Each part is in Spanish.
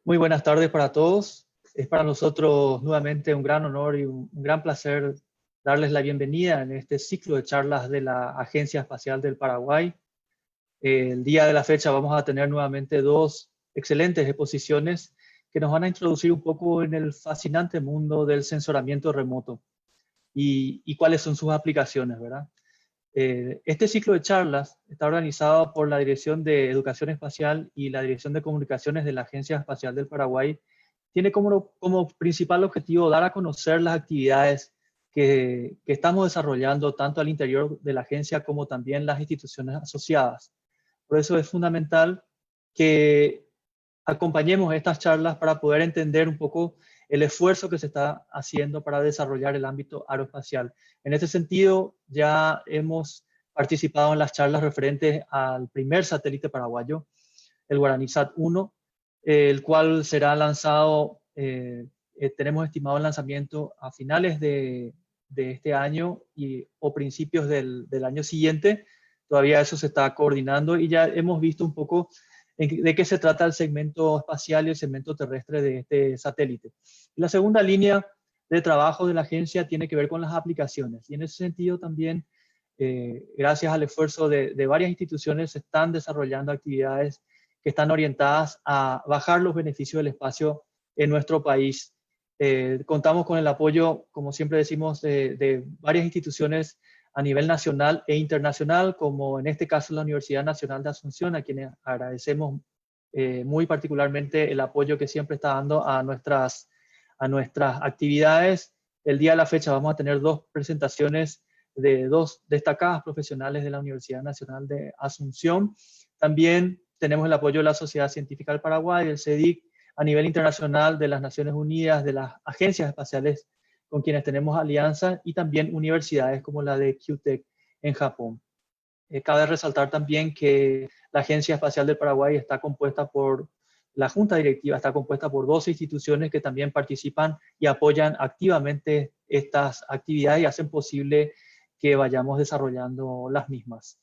Muy buenas tardes para todos. Es para nosotros nuevamente un gran honor y un gran placer darles la bienvenida en este ciclo de charlas de la Agencia Espacial del Paraguay. El día de la fecha vamos a tener nuevamente dos excelentes exposiciones que nos van a introducir un poco en el fascinante mundo del sensoramiento remoto y cuáles son sus aplicaciones, ¿verdad? Este ciclo de charlas está organizado por la Dirección de Educación Espacial y la Dirección de Comunicaciones de la Agencia Espacial del Paraguay. Tiene como principal objetivo dar a conocer las actividades que estamos desarrollando tanto al interior de la agencia como también las instituciones asociadas. Por eso es fundamental que acompañemos estas charlas para poder entender un poco el esfuerzo que se está haciendo para desarrollar el ámbito aeroespacial. En este sentido, ya hemos participado en las charlas referentes al primer satélite paraguayo, el GuaraniSat-1, el cual será lanzado, tenemos estimado el lanzamiento a finales de este año o principios del año siguiente. Todavía eso se está coordinando y ya hemos visto un poco de qué se trata el segmento espacial y el segmento terrestre de este satélite. La segunda línea de trabajo de la agencia tiene que ver con las aplicaciones y en ese sentido también, gracias al esfuerzo de varias instituciones, se están desarrollando actividades que están orientadas a bajar los beneficios del espacio en nuestro país. Contamos con el apoyo, como siempre decimos, de varias instituciones a nivel nacional e internacional, como en este caso la Universidad Nacional de Asunción, a quienes agradecemos muy particularmente el apoyo que siempre está dando a nuestras actividades. El día de la fecha vamos a tener dos presentaciones de dos destacadas profesionales de la Universidad Nacional de Asunción. También tenemos el apoyo de la Sociedad Científica del Paraguay, del CEDIC, a nivel internacional, de las Naciones Unidas, de las agencias espaciales con quienes tenemos alianzas y también universidades como la de QTech en Japón. Cabe resaltar también que la Agencia Espacial del Paraguay está compuesta por, la Junta Directiva está compuesta por 12 instituciones que también participan y apoyan activamente estas actividades y hacen posible que vayamos desarrollando las mismas.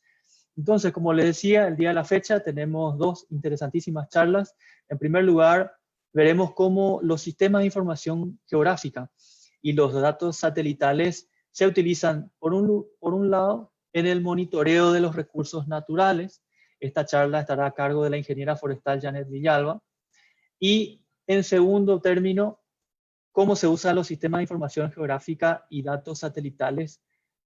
Entonces, como les decía, el día de la fecha tenemos dos interesantísimas charlas. En primer lugar, veremos cómo los sistemas de información geográfica y los datos satelitales se utilizan, por un lado, en el monitoreo de los recursos naturales. Esta charla estará a cargo de la ingeniera forestal Janet Villalba. Y en segundo término, cómo se usan los sistemas de información geográfica y datos satelitales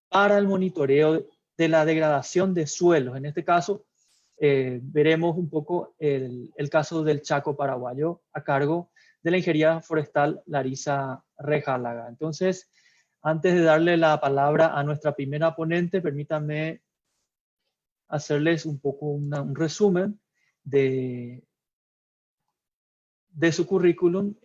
para el monitoreo de la degradación de suelos. En este caso, veremos un poco el caso del Chaco paraguayo a cargo de la ingeniera forestal Larisa Rejálaga. Entonces, antes de darle la palabra a nuestra primera ponente, permítanme hacerles un poco un resumen de su currículum.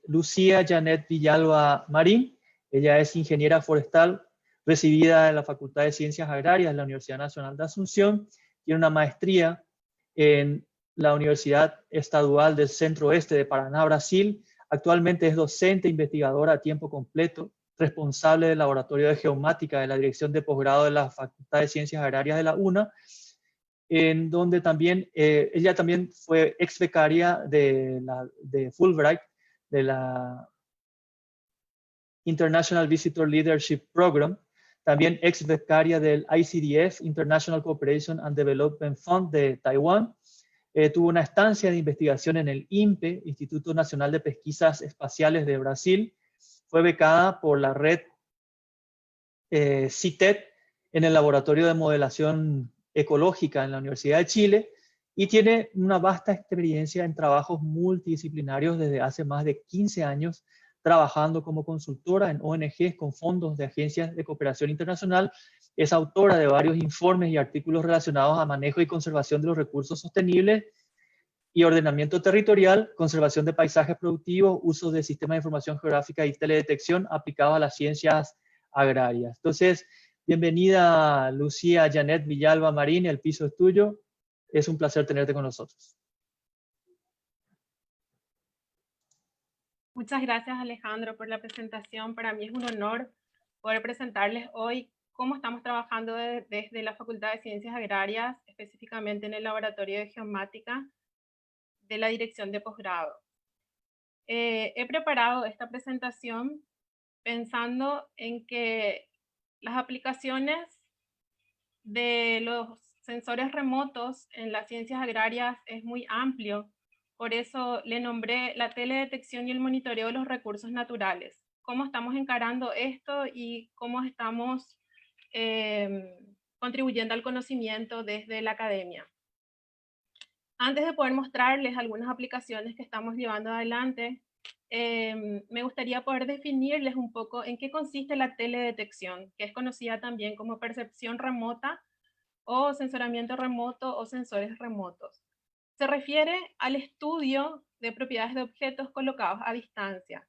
Lucía Janet Villalba Marín, ella es ingeniera forestal recibida en la Facultad de Ciencias Agrarias de la Universidad Nacional de Asunción, tiene una maestría en la Universidad Estadual del Centro Oeste de Paraná, Brasil. Actualmente es docente e investigadora a tiempo completo, responsable del Laboratorio de Geomática de la Dirección de Posgrado de la Facultad de Ciencias Agrarias de la UNA, en donde también ella también fue ex becaria de Fulbright, de la International Visitor Leadership Program, también ex becaria del ICDF, International Cooperation and Development Fund de Taiwán. Tuvo una estancia de investigación en el INPE, Instituto Nacional de Pesquisas Espaciales de Brasil. Fue becada por la red CITED en el Laboratorio de Modelación Ecológica en la Universidad de Chile y tiene una vasta experiencia en trabajos multidisciplinarios desde hace más de 15 años, trabajando como consultora en ONGs con fondos de agencias de cooperación internacional. Es autora de varios informes y artículos relacionados a manejo y conservación de los recursos sostenibles y ordenamiento territorial, conservación de paisajes productivos, uso de sistemas de información geográfica y teledetección aplicados a las ciencias agrarias. Entonces, bienvenida Lucía Janet Villalba Marín, el piso es tuyo. Es un placer tenerte con nosotros. Muchas gracias, Alejandro, por la presentación. Para mí es un honor poder presentarles hoy cómo estamos trabajando desde la Facultad de Ciencias Agrarias, específicamente en el Laboratorio de Geomática de la Dirección de Posgrado. He preparado esta presentación pensando en que las aplicaciones de los sensores remotos en las ciencias agrarias es muy amplio. Por eso le nombré la teledetección y el monitoreo de los recursos naturales. ¿Cómo estamos encarando esto y cómo estamos contribuyendo al conocimiento desde la academia? Antes de poder mostrarles algunas aplicaciones que estamos llevando adelante, me gustaría poder definirles un poco en qué consiste la teledetección, que es conocida también como percepción remota o sensoramiento remoto o sensores remotos. Se refiere al estudio de propiedades de objetos colocados a distancia.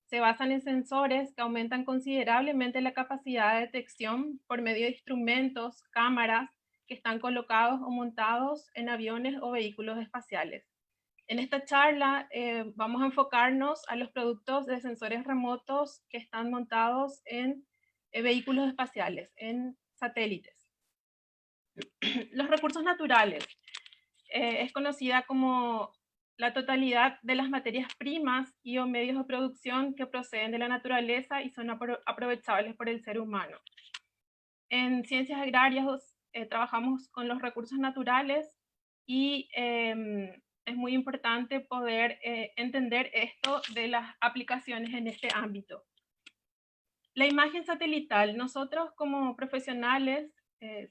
Se basan en sensores que aumentan considerablemente la capacidad de detección por medio de instrumentos, cámaras, que están colocados o montados en aviones o vehículos espaciales. En esta charla vamos a enfocarnos a los productos de sensores remotos que están montados en vehículos espaciales, en satélites. Los recursos naturales es conocida como la totalidad de las materias primas y o medios de producción que proceden de la naturaleza y son aprovechables por el ser humano. En ciencias agrarias trabajamos con los recursos naturales y es muy importante poder entender esto de las aplicaciones en este ámbito. La imagen satelital, nosotros como profesionales,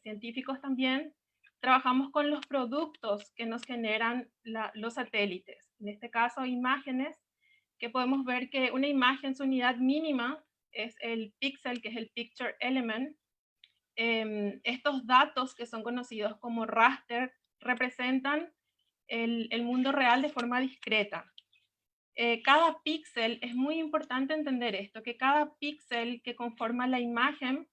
científicos también, trabajamos con los productos que nos generan los satélites. En este caso, imágenes que podemos ver que una imagen, su unidad mínima es el píxel, que es el picture element. Estos datos que son conocidos como raster representan el mundo real de forma discreta. Cada píxel, es muy importante entender esto, que cada píxel que conforma la imagen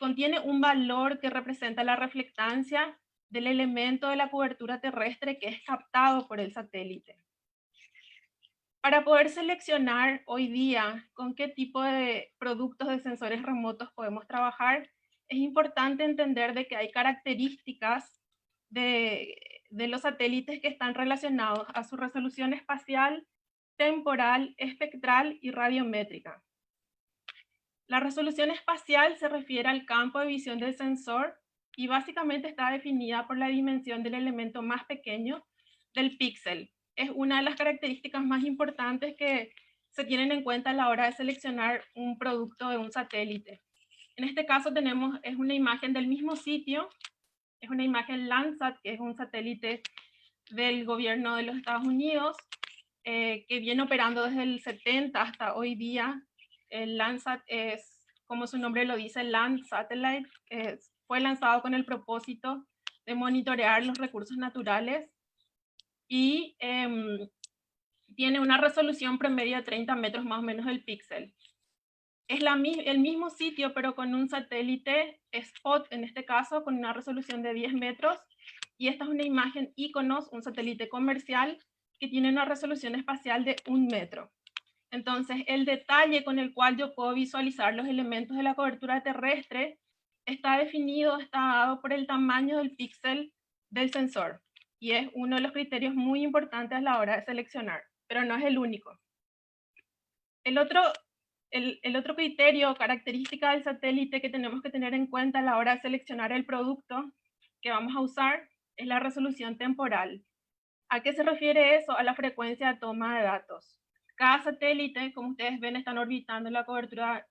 contiene un valor que representa la reflectancia del elemento de la cobertura terrestre que es captado por el satélite. Para poder seleccionar hoy día con qué tipo de productos de sensores remotos podemos trabajar, es importante entender de que hay características de los satélites que están relacionados a su resolución espacial, temporal, espectral y radiométrica. La resolución espacial se refiere al campo de visión del sensor y básicamente está definida por la dimensión del elemento más pequeño del píxel. Es una de las características más importantes que se tienen en cuenta a la hora de seleccionar un producto de un satélite. En este caso es una imagen del mismo sitio, es una imagen Landsat, que es un satélite del gobierno de los Estados Unidos, que viene operando desde el 70 hasta hoy día. El Landsat es, como su nombre lo dice, Land Satellite, fue lanzado con el propósito de monitorear los recursos naturales y tiene una resolución promedio de 30 metros más o menos del píxel. Es el mismo sitio, pero con un satélite spot, en este caso, con una resolución de 10 metros. Y esta es una imagen IKONOS, un satélite comercial que tiene una resolución espacial de 1 metro. Entonces, el detalle con el cual yo puedo visualizar los elementos de la cobertura terrestre está definido, está dado por el tamaño del píxel del sensor. Y es uno de los criterios muy importantes a la hora de seleccionar, pero no es el único. El otro criterio o característica del satélite que tenemos que tener en cuenta a la hora de seleccionar el producto que vamos a usar es la resolución temporal. ¿A qué se refiere eso? A la frecuencia de toma de datos. Cada satélite, como ustedes ven, están orbitando la cobertura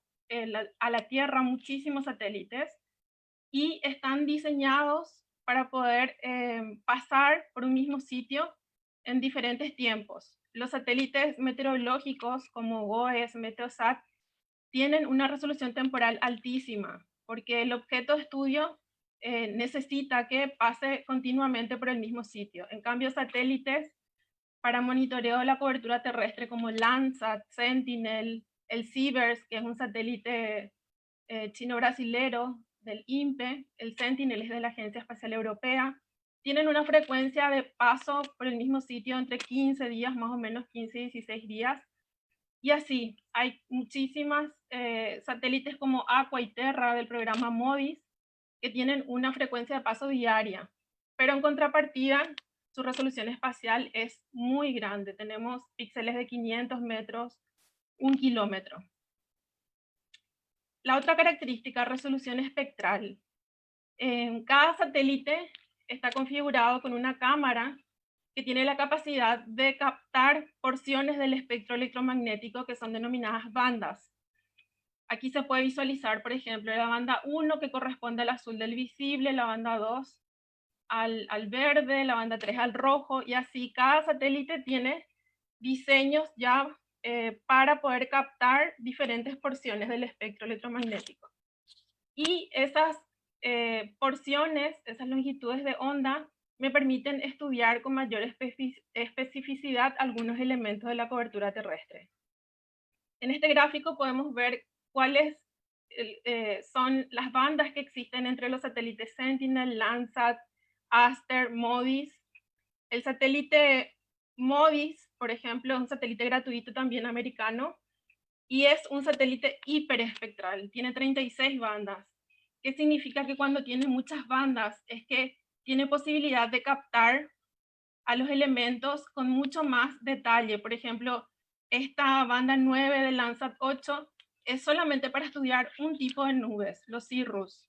a la Tierra, muchísimos satélites, y están diseñados para poder pasar por un mismo sitio en diferentes tiempos. Los satélites meteorológicos como GOES, Meteosat, tienen una resolución temporal altísima, porque el objeto de estudio necesita que pase continuamente por el mismo sitio. En cambio, satélites para monitoreo de la cobertura terrestre como Landsat, Sentinel, el CIBERS, que es un satélite chino-brasilero del INPE, el Sentinel es de la Agencia Espacial Europea, tienen una frecuencia de paso por el mismo sitio entre 15 días, más o menos 15 y 16 días. Y así, hay muchísimas satélites como Aqua y Terra del programa MODIS que tienen una frecuencia de paso diaria. Pero en contrapartida, su resolución espacial es muy grande. Tenemos píxeles de 500 metros, 1 kilómetro. La otra característica, resolución espectral. Cada satélite está configurado con una cámara que tiene la capacidad de captar porciones del espectro electromagnético que son denominadas bandas. Aquí se puede visualizar, por ejemplo, la banda 1 que corresponde al azul del visible, la banda 2 al verde, la banda 3 al rojo, y así cada satélite tiene diseños ya para poder captar diferentes porciones del espectro electromagnético. Y esas porciones, esas longitudes de onda, me permiten estudiar con mayor especificidad algunos elementos de la cobertura terrestre. En este gráfico podemos ver cuáles son las bandas que existen entre los satélites Sentinel, Landsat, Aster, MODIS. El satélite MODIS, por ejemplo, es un satélite gratuito también americano y es un satélite hiperespectral, tiene 36 bandas. ¿Qué significa? Que cuando tiene muchas bandas es que tiene posibilidad de captar a los elementos con mucho más detalle. Por ejemplo, esta banda 9 del Landsat 8 es solamente para estudiar un tipo de nubes, los cirrus.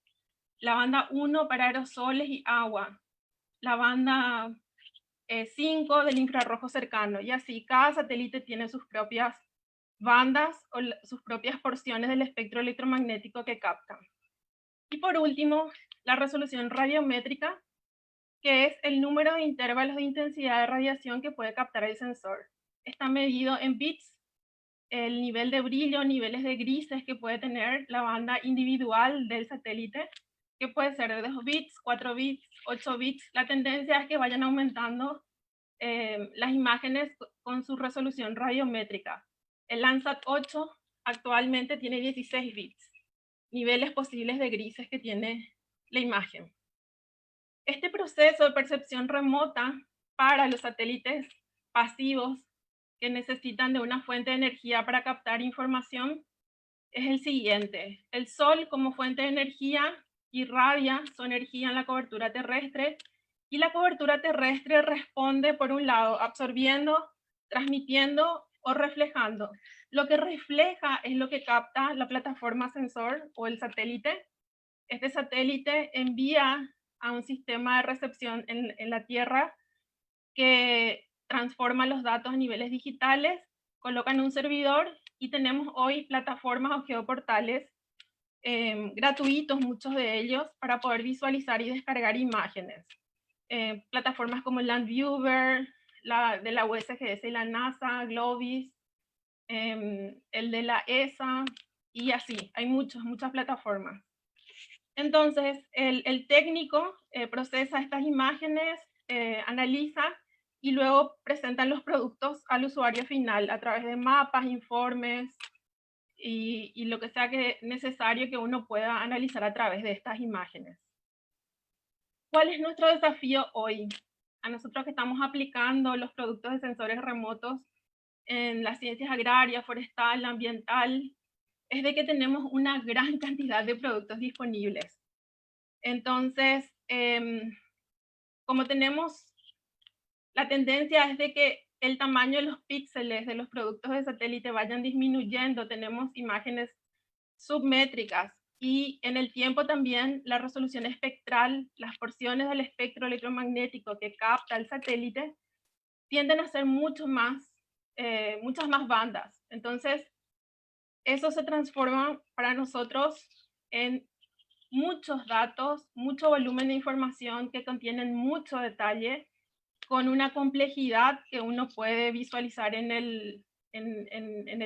La banda 1 para aerosoles y agua. La banda 5 del infrarrojo cercano. Y así, cada satélite tiene sus propias bandas o sus propias porciones del espectro electromagnético que captan. Y por último, la resolución radiométrica, que es el número de intervalos de intensidad de radiación que puede captar el sensor. Está medido en bits, el nivel de brillo, niveles de grises que puede tener la banda individual del satélite, que puede ser de 2 bits, 4 bits, 8 bits. La tendencia es que vayan aumentando las imágenes con su resolución radiométrica. El Landsat 8 actualmente tiene 16 bits, niveles posibles de grises que tiene la imagen. Este proceso de percepción remota para los satélites pasivos que necesitan de una fuente de energía para captar información es el siguiente. El Sol como fuente de energía irradia su energía en la cobertura terrestre y la cobertura terrestre responde, por un lado, absorbiendo, transmitiendo o reflejando. Lo que refleja es lo que capta la plataforma sensor o el satélite. Este satélite envía a un sistema de recepción en la Tierra que transforma los datos a niveles digitales, coloca en un servidor y tenemos hoy plataformas o geoportales gratuitos, muchos de ellos, para poder visualizar y descargar imágenes. Plataformas como Landviewer, de la USGS y la NASA, Globis, el de la ESA, y así, hay muchas plataformas. Entonces, el técnico procesa estas imágenes, analiza y luego presenta los productos al usuario final a través de mapas, informes y lo que sea que necesario que uno pueda analizar a través de estas imágenes. ¿Cuál es nuestro desafío hoy? A nosotros que estamos aplicando los productos de sensores remotos en las ciencias agrarias, forestal, ambiental, es de que tenemos una gran cantidad de productos disponibles. Entonces, como tenemos, la tendencia es de que el tamaño de los píxeles de los productos de satélite vayan disminuyendo, tenemos imágenes submétricas y en el tiempo también la resolución espectral, las porciones del espectro electromagnético que capta el satélite tienden a ser muchas más bandas. Entonces, eso se transforma para nosotros en muchos datos, mucho volumen de información que contienen mucho detalle, con una complejidad que uno puede visualizar en el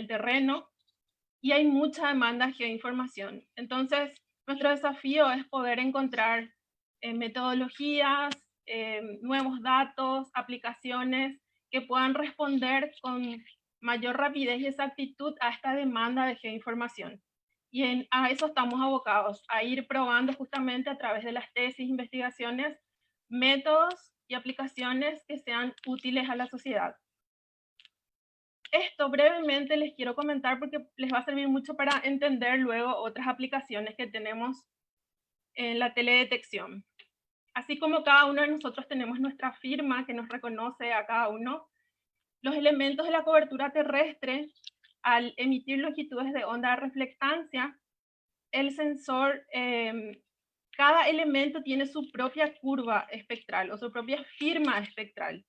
terreno, y hay mucha demanda de geoinformación. Entonces, nuestro desafío es poder encontrar metodologías, nuevos datos, aplicaciones que puedan responder con mayor rapidez y exactitud a esta demanda de geoinformación. Y a eso estamos abocados, a ir probando justamente a través de las tesis, investigaciones, métodos y aplicaciones que sean útiles a la sociedad. Esto brevemente les quiero comentar porque les va a servir mucho para entender luego otras aplicaciones que tenemos en la teledetección. Así como cada uno de nosotros tenemos nuestra firma que nos reconoce a cada uno, los elementos de la cobertura terrestre, al emitir longitudes de onda de reflectancia, el sensor, cada elemento tiene su propia curva espectral o su propia firma espectral.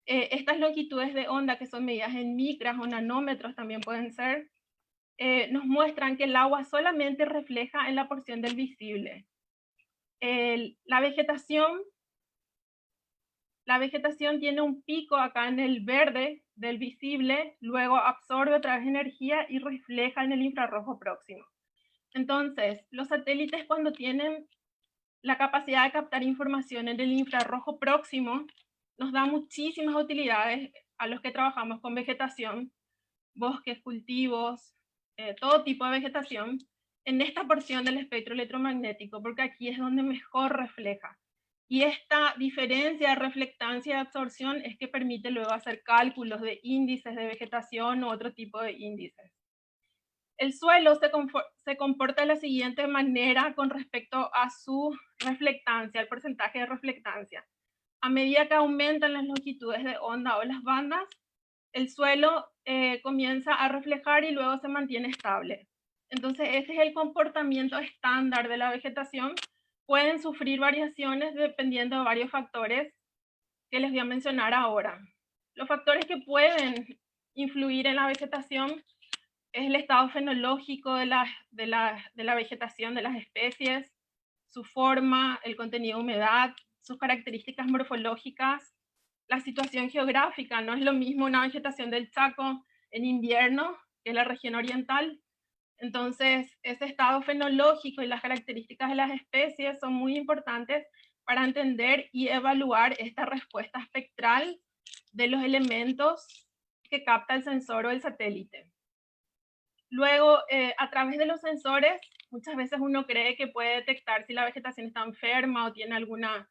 Estas longitudes de onda, que son medidas en micras o nanómetros también pueden ser, nos muestran que el agua solamente refleja en la porción del visible. La vegetación tiene un pico acá en el verde del visible, luego absorbe otra vez energía y refleja en el infrarrojo próximo. Entonces, los satélites, cuando tienen la capacidad de captar información en el infrarrojo próximo, nos da muchísimas utilidades a los que trabajamos con vegetación, bosques, cultivos, todo tipo de vegetación, en esta porción del espectro electromagnético, porque aquí es donde mejor refleja. Y esta diferencia de reflectancia y absorción es que permite luego hacer cálculos de índices de vegetación u otro tipo de índices. El suelo se comporta de la siguiente manera con respecto a su reflectancia, el porcentaje de reflectancia. A medida que aumentan las longitudes de onda o las bandas, el suelo comienza a reflejar y luego se mantiene estable. Entonces, este es el comportamiento estándar de la vegetación. Pueden sufrir variaciones dependiendo de varios factores que les voy a mencionar ahora. Los factores que pueden influir en la vegetación es el estado fenológico de la vegetación, de las especies, su forma, el contenido de humedad, sus características morfológicas, la situación geográfica. No es lo mismo una vegetación del Chaco en invierno que la región oriental. Entonces, ese estado fenológico y las características de las especies son muy importantes para entender y evaluar esta respuesta espectral de los elementos que capta el sensor o el satélite. Luego, a través de los sensores, muchas veces uno cree que puede detectar si la vegetación está enferma o tiene alguna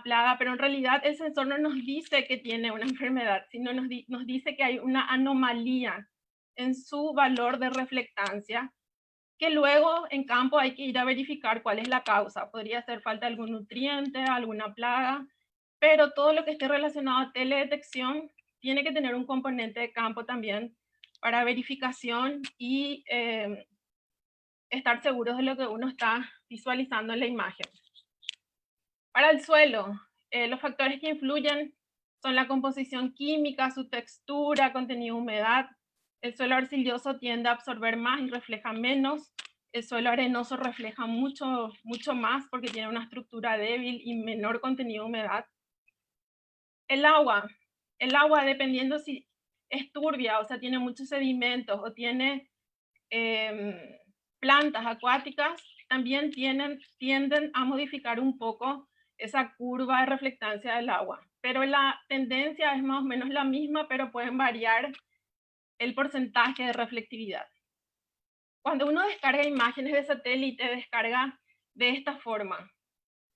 plaga, pero en realidad el sensor no nos dice que tiene una enfermedad, sino nos dice que hay una anomalía en su valor de reflectancia, que luego en campo hay que ir a verificar cuál es la causa. Podría ser falta de algún nutriente, alguna plaga, pero todo lo que esté relacionado a teledetección tiene que tener un componente de campo también para verificación y estar seguros de lo que uno está visualizando en la imagen. Para el suelo, los factores que influyen son la composición química, su textura, contenido de humedad. El suelo arcilloso tiende a absorber más y refleja menos. El suelo arenoso refleja mucho más porque tiene una estructura débil y menor contenido de humedad. El agua, dependiendo si es turbia, o sea, tiene muchos sedimentos o tiene plantas acuáticas, también tienden a modificar un poco esa curva de reflectancia del agua. Pero la tendencia es más o menos la misma, pero pueden variar el porcentaje de reflectividad. Cuando uno descarga imágenes de satélite, descarga de esta forma,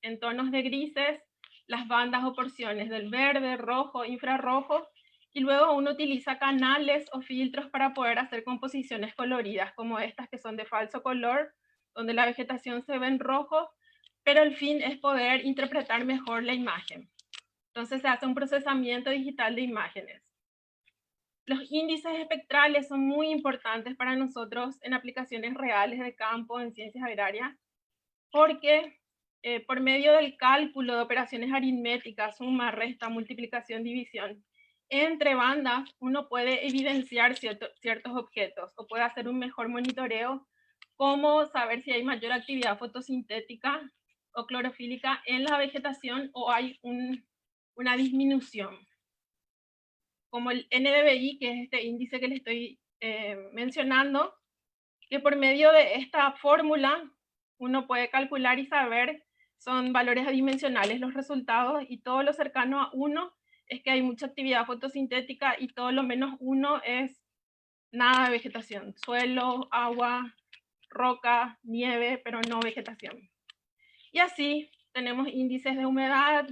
en tonos de grises, las bandas o porciones del verde, rojo, infrarrojo, y luego uno utiliza canales o filtros para poder hacer composiciones coloridas, como estas que son de falso color, donde la vegetación se ve en rojo, pero el fin es poder interpretar mejor la imagen. Entonces se hace un procesamiento digital de imágenes. Los índices espectrales son muy importantes para nosotros en aplicaciones reales de campo, en ciencias agrarias, porque por medio del cálculo de operaciones aritméticas, suma, resta, multiplicación, división, entre bandas uno puede evidenciar ciertos objetos o puede hacer un mejor monitoreo, como saber si hay mayor actividad fotosintética o clorofílica en la vegetación o hay una disminución. Como el NDVI, que es este índice que les estoy mencionando, que por medio de esta fórmula uno puede calcular y saber, son valores adimensionales los resultados, y todo lo cercano a 1 es que hay mucha actividad fotosintética y todo lo menos 1 es nada de vegetación, suelo, agua, roca, nieve, pero no vegetación. Y así tenemos índices de humedad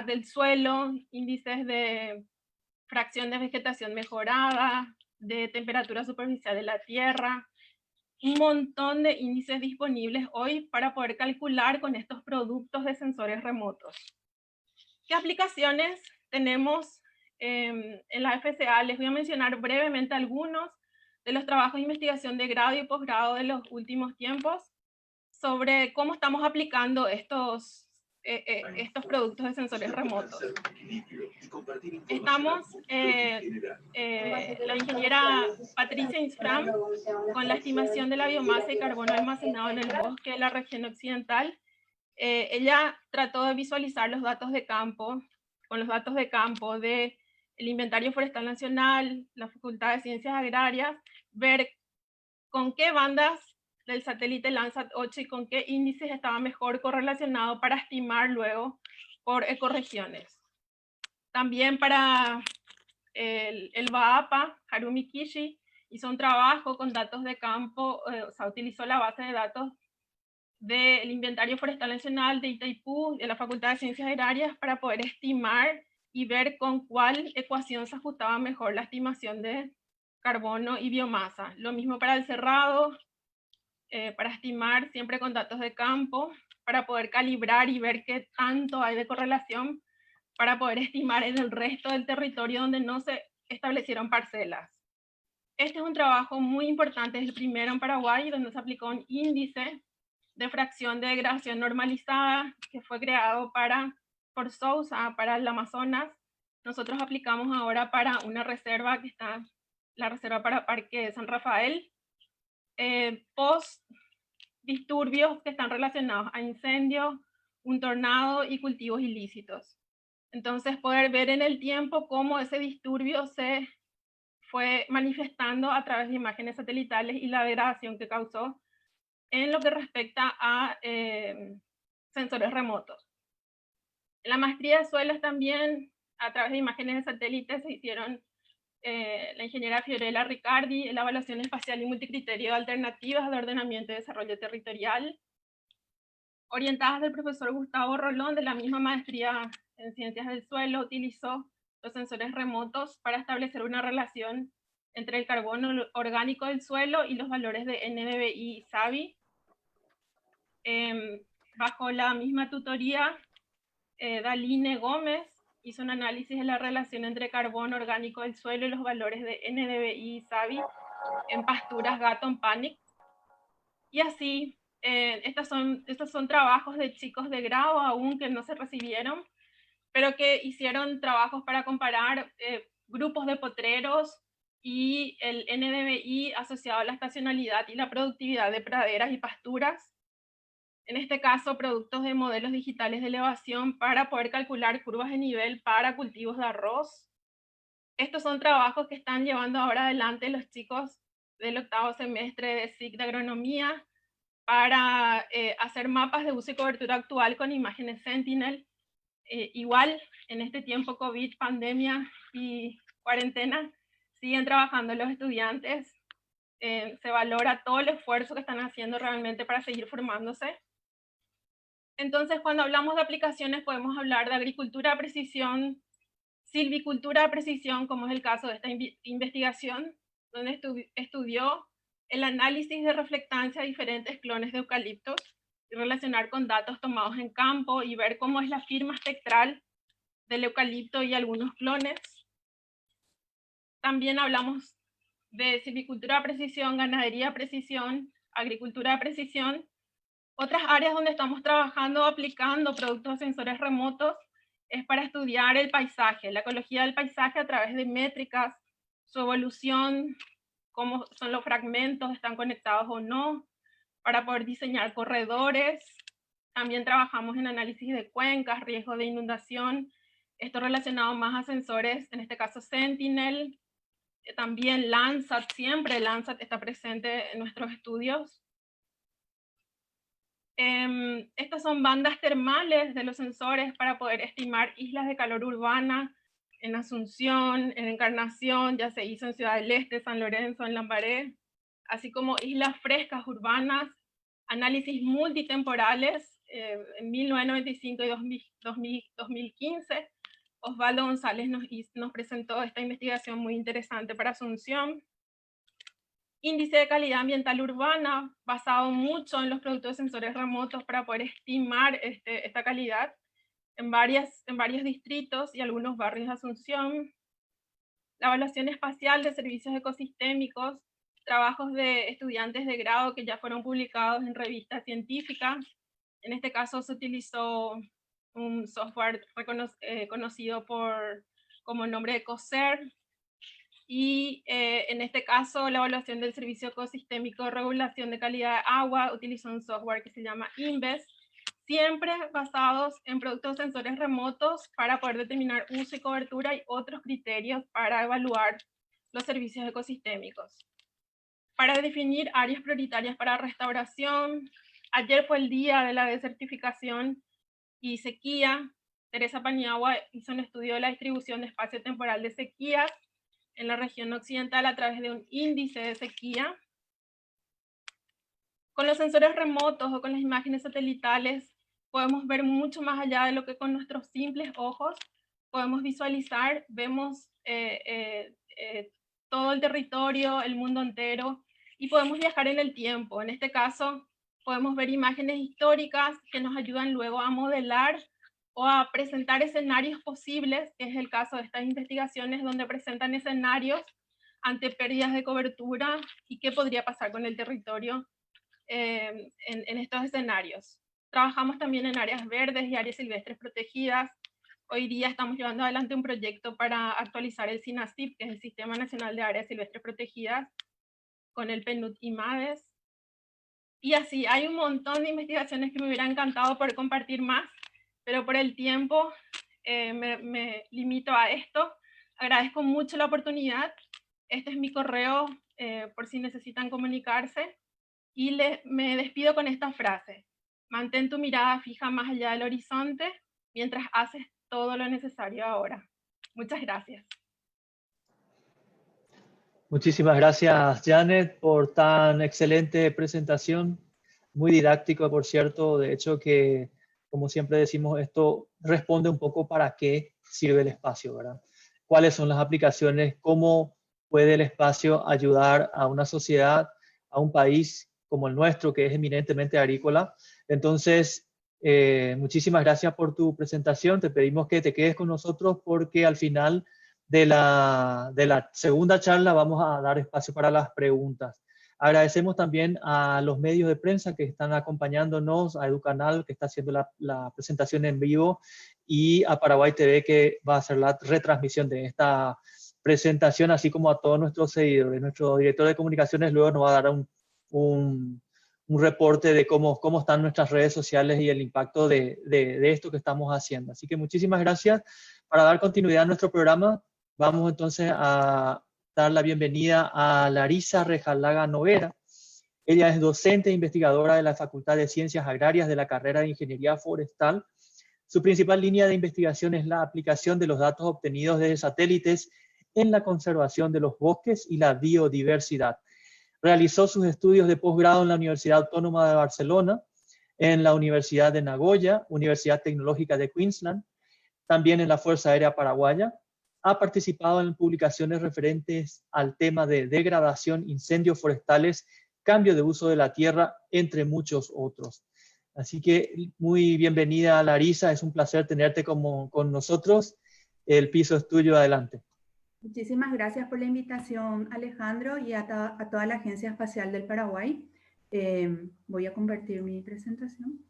del suelo, índices de fracción de vegetación mejorada, de temperatura superficial de la tierra, un montón de índices disponibles hoy para poder calcular con estos productos de sensores remotos. ¿Qué aplicaciones tenemos en la FCA? Les voy a mencionar brevemente algunos de los trabajos de investigación de grado y posgrado de los últimos tiempos sobre cómo estamos aplicando estos productos de sensores remotos. Estamos, la ingeniera Patricia Insfram, con la estimación de la biomasa y carbono almacenado en el bosque de la región occidental. Ella trató de visualizar los datos de campo, con los datos de campo del Inventario Forestal Nacional, la Facultad de Ciencias Agrarias, ver con qué bandas del satélite Landsat 8 y con qué índices estaba mejor correlacionado para estimar luego por ecorregiones. También para el BAAPA, Harumi Kishi hizo un trabajo con datos de campo, o sea, utilizó la base de datos del Inventario Forestal Nacional de Itaipú, de la Facultad de Ciencias Agrarias, para poder estimar y ver con cuál ecuación se ajustaba mejor la estimación de carbono y biomasa. Lo mismo para el Cerrado, para estimar siempre con datos de campo, para poder calibrar y ver qué tanto hay de correlación, para poder estimar en el resto del territorio donde no se establecieron parcelas. Este es un trabajo muy importante, es el primero en Paraguay, donde se aplicó un índice de fracción de degradación normalizada que fue creado por Sousa para el Amazonas. Nosotros aplicamos ahora para una reserva que está, la reserva para Parque de San Rafael, post disturbios que están relacionados a incendios, un tornado y cultivos ilícitos. Entonces poder ver en el tiempo cómo ese disturbio se fue manifestando a través de imágenes satelitales y la degradación que causó en lo que respecta a sensores remotos. En la maestría de suelos también, a través de imágenes de satélites, se hicieron la ingeniera Fiorella Riccardi, la evaluación espacial y multicriterio de alternativas de ordenamiento y desarrollo territorial, orientadas del profesor Gustavo Rolón, de la misma maestría en ciencias del suelo, utilizó los sensores remotos para establecer una relación entre el carbono orgánico del suelo y los valores de NDVI y SABI. Bajo la misma tutoría, Daline Gómez hizo un análisis de la relación entre carbono orgánico del suelo y los valores de NDVI y SABI en pasturas Gatton Panic. Y así, estos son trabajos de chicos de grado aún que no se recibieron, pero que hicieron trabajos para comparar grupos de potreros y el NDVI asociado a la estacionalidad y la productividad de praderas y pasturas. En este caso, productos de modelos digitales de elevación para poder calcular curvas de nivel para cultivos de arroz. Estos son trabajos que están llevando ahora adelante los chicos del octavo semestre de SIC de agronomía para hacer mapas de uso y cobertura actual con imágenes Sentinel. Igual, en este tiempo COVID, pandemia y cuarentena, siguen trabajando los estudiantes. Se valora todo el esfuerzo que están haciendo realmente para seguir formándose. Entonces, cuando hablamos de aplicaciones, podemos hablar de agricultura de precisión, silvicultura de precisión, como es el caso de esta investigación, donde estudió el análisis de reflectancia de diferentes clones de eucaliptos y relacionar con datos tomados en campo y ver cómo es la firma espectral del eucalipto y algunos clones. También hablamos de silvicultura de precisión, ganadería de precisión, agricultura de precisión. Otras áreas donde estamos trabajando aplicando productos de sensores remotos es para estudiar el paisaje, la ecología del paisaje a través de métricas, su evolución, cómo son los fragmentos, están conectados o no, para poder diseñar corredores. También trabajamos en análisis de cuencas, riesgo de inundación, esto relacionado más a sensores, en este caso Sentinel, también Landsat, siempre Landsat está presente en nuestros estudios. Estas son bandas termales de los sensores para poder estimar islas de calor urbana en Asunción, en Encarnación, ya se hizo en Ciudad del Este, San Lorenzo, en Lambaré, así como islas frescas urbanas, análisis multitemporales en 1995 y 2015. Osvaldo González nos presentó esta investigación muy interesante para Asunción. índice de calidad ambiental urbana, basado mucho en los productos de sensores remotos para poder estimar esta calidad en varios distritos y algunos barrios de Asunción. La evaluación espacial de servicios ecosistémicos, trabajos de estudiantes de grado que ya fueron publicados en revistas científicas. En este caso se utilizó un software conocido como nombre de COSER, y en este caso la evaluación del servicio ecosistémico de regulación de calidad de agua utilizó un software que se llama INVES, siempre basados en productos sensores remotos para poder determinar uso y cobertura y otros criterios para evaluar los servicios ecosistémicos. Para definir áreas prioritarias para restauración, ayer fue el día de la desertificación y sequía. Teresa Paniagua hizo un estudio de la distribución de espacio temporal de sequías en la región occidental a través de un índice de sequía. Con los sensores remotos o con las imágenes satelitales podemos ver mucho más allá de lo que con nuestros simples ojos podemos visualizar. Vemos todo el territorio, el mundo entero, y podemos viajar en el tiempo. En este caso, podemos ver imágenes históricas que nos ayudan luego a modelar o a presentar escenarios posibles, que es el caso de estas investigaciones donde presentan escenarios ante pérdidas de cobertura y qué podría pasar con el territorio en estos escenarios. Trabajamos también en áreas verdes y áreas silvestres protegidas. Hoy día estamos llevando adelante un proyecto para actualizar el SINASIP, que es el Sistema Nacional de Áreas Silvestres Protegidas, con el PNUD y MADES. Y así, hay un montón de investigaciones que me hubiera encantado poder compartir más, pero por el tiempo me limito a esto. Agradezco mucho la oportunidad. Este es mi correo por si necesitan comunicarse. Y me despido con esta frase: mantén tu mirada fija más allá del horizonte mientras haces todo lo necesario ahora. Muchas gracias. Muchísimas gracias, Janet, por tan excelente presentación, muy didáctico, por cierto. De hecho, que, como siempre decimos, esto responde un poco para qué sirve el espacio, ¿verdad? ¿Cuáles son las aplicaciones? ¿Cómo puede el espacio ayudar a una sociedad, a un país como el nuestro, que es eminentemente agrícola? Entonces, muchísimas gracias por tu presentación. Te pedimos que te quedes con nosotros porque al final de la segunda charla vamos a dar espacio para las preguntas. Agradecemos también a los medios de prensa que están acompañándonos, a Educanal que está haciendo la presentación en vivo y a Paraguay TV que va a hacer la retransmisión de esta presentación, así como a todos nuestros seguidores. Nuestro director de comunicaciones luego nos va a dar un reporte de cómo están nuestras redes sociales y el impacto de esto que estamos haciendo. Así que muchísimas gracias. Para dar continuidad a nuestro programa, vamos entonces a dar la bienvenida a Larisa Rejalaga Noguera. Ella es docente e investigadora de la Facultad de Ciencias Agrarias de la carrera de Ingeniería Forestal. Su principal línea de investigación es la aplicación de los datos obtenidos desde satélites en la conservación de los bosques y la biodiversidad. Realizó sus estudios de posgrado en la Universidad Autónoma de Barcelona, en la Universidad de Nagoya, Universidad Tecnológica de Queensland, también en la Fuerza Aérea Paraguaya. Ha participado en publicaciones referentes al tema de degradación, incendios forestales, cambio de uso de la tierra, entre muchos otros. Así que muy bienvenida, Larisa. Es un placer tenerte con nosotros. El piso es tuyo, adelante. Muchísimas gracias por la invitación, Alejandro, y a toda la Agencia Espacial del Paraguay. Voy a compartir mi presentación.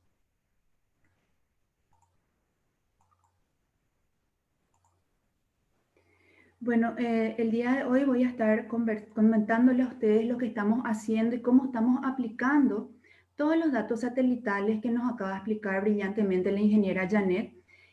Bueno, el día de hoy voy a estar comentándoles a ustedes lo que estamos haciendo y cómo estamos aplicando todos los datos satelitales que nos acaba de explicar brillantemente la ingeniera Janet,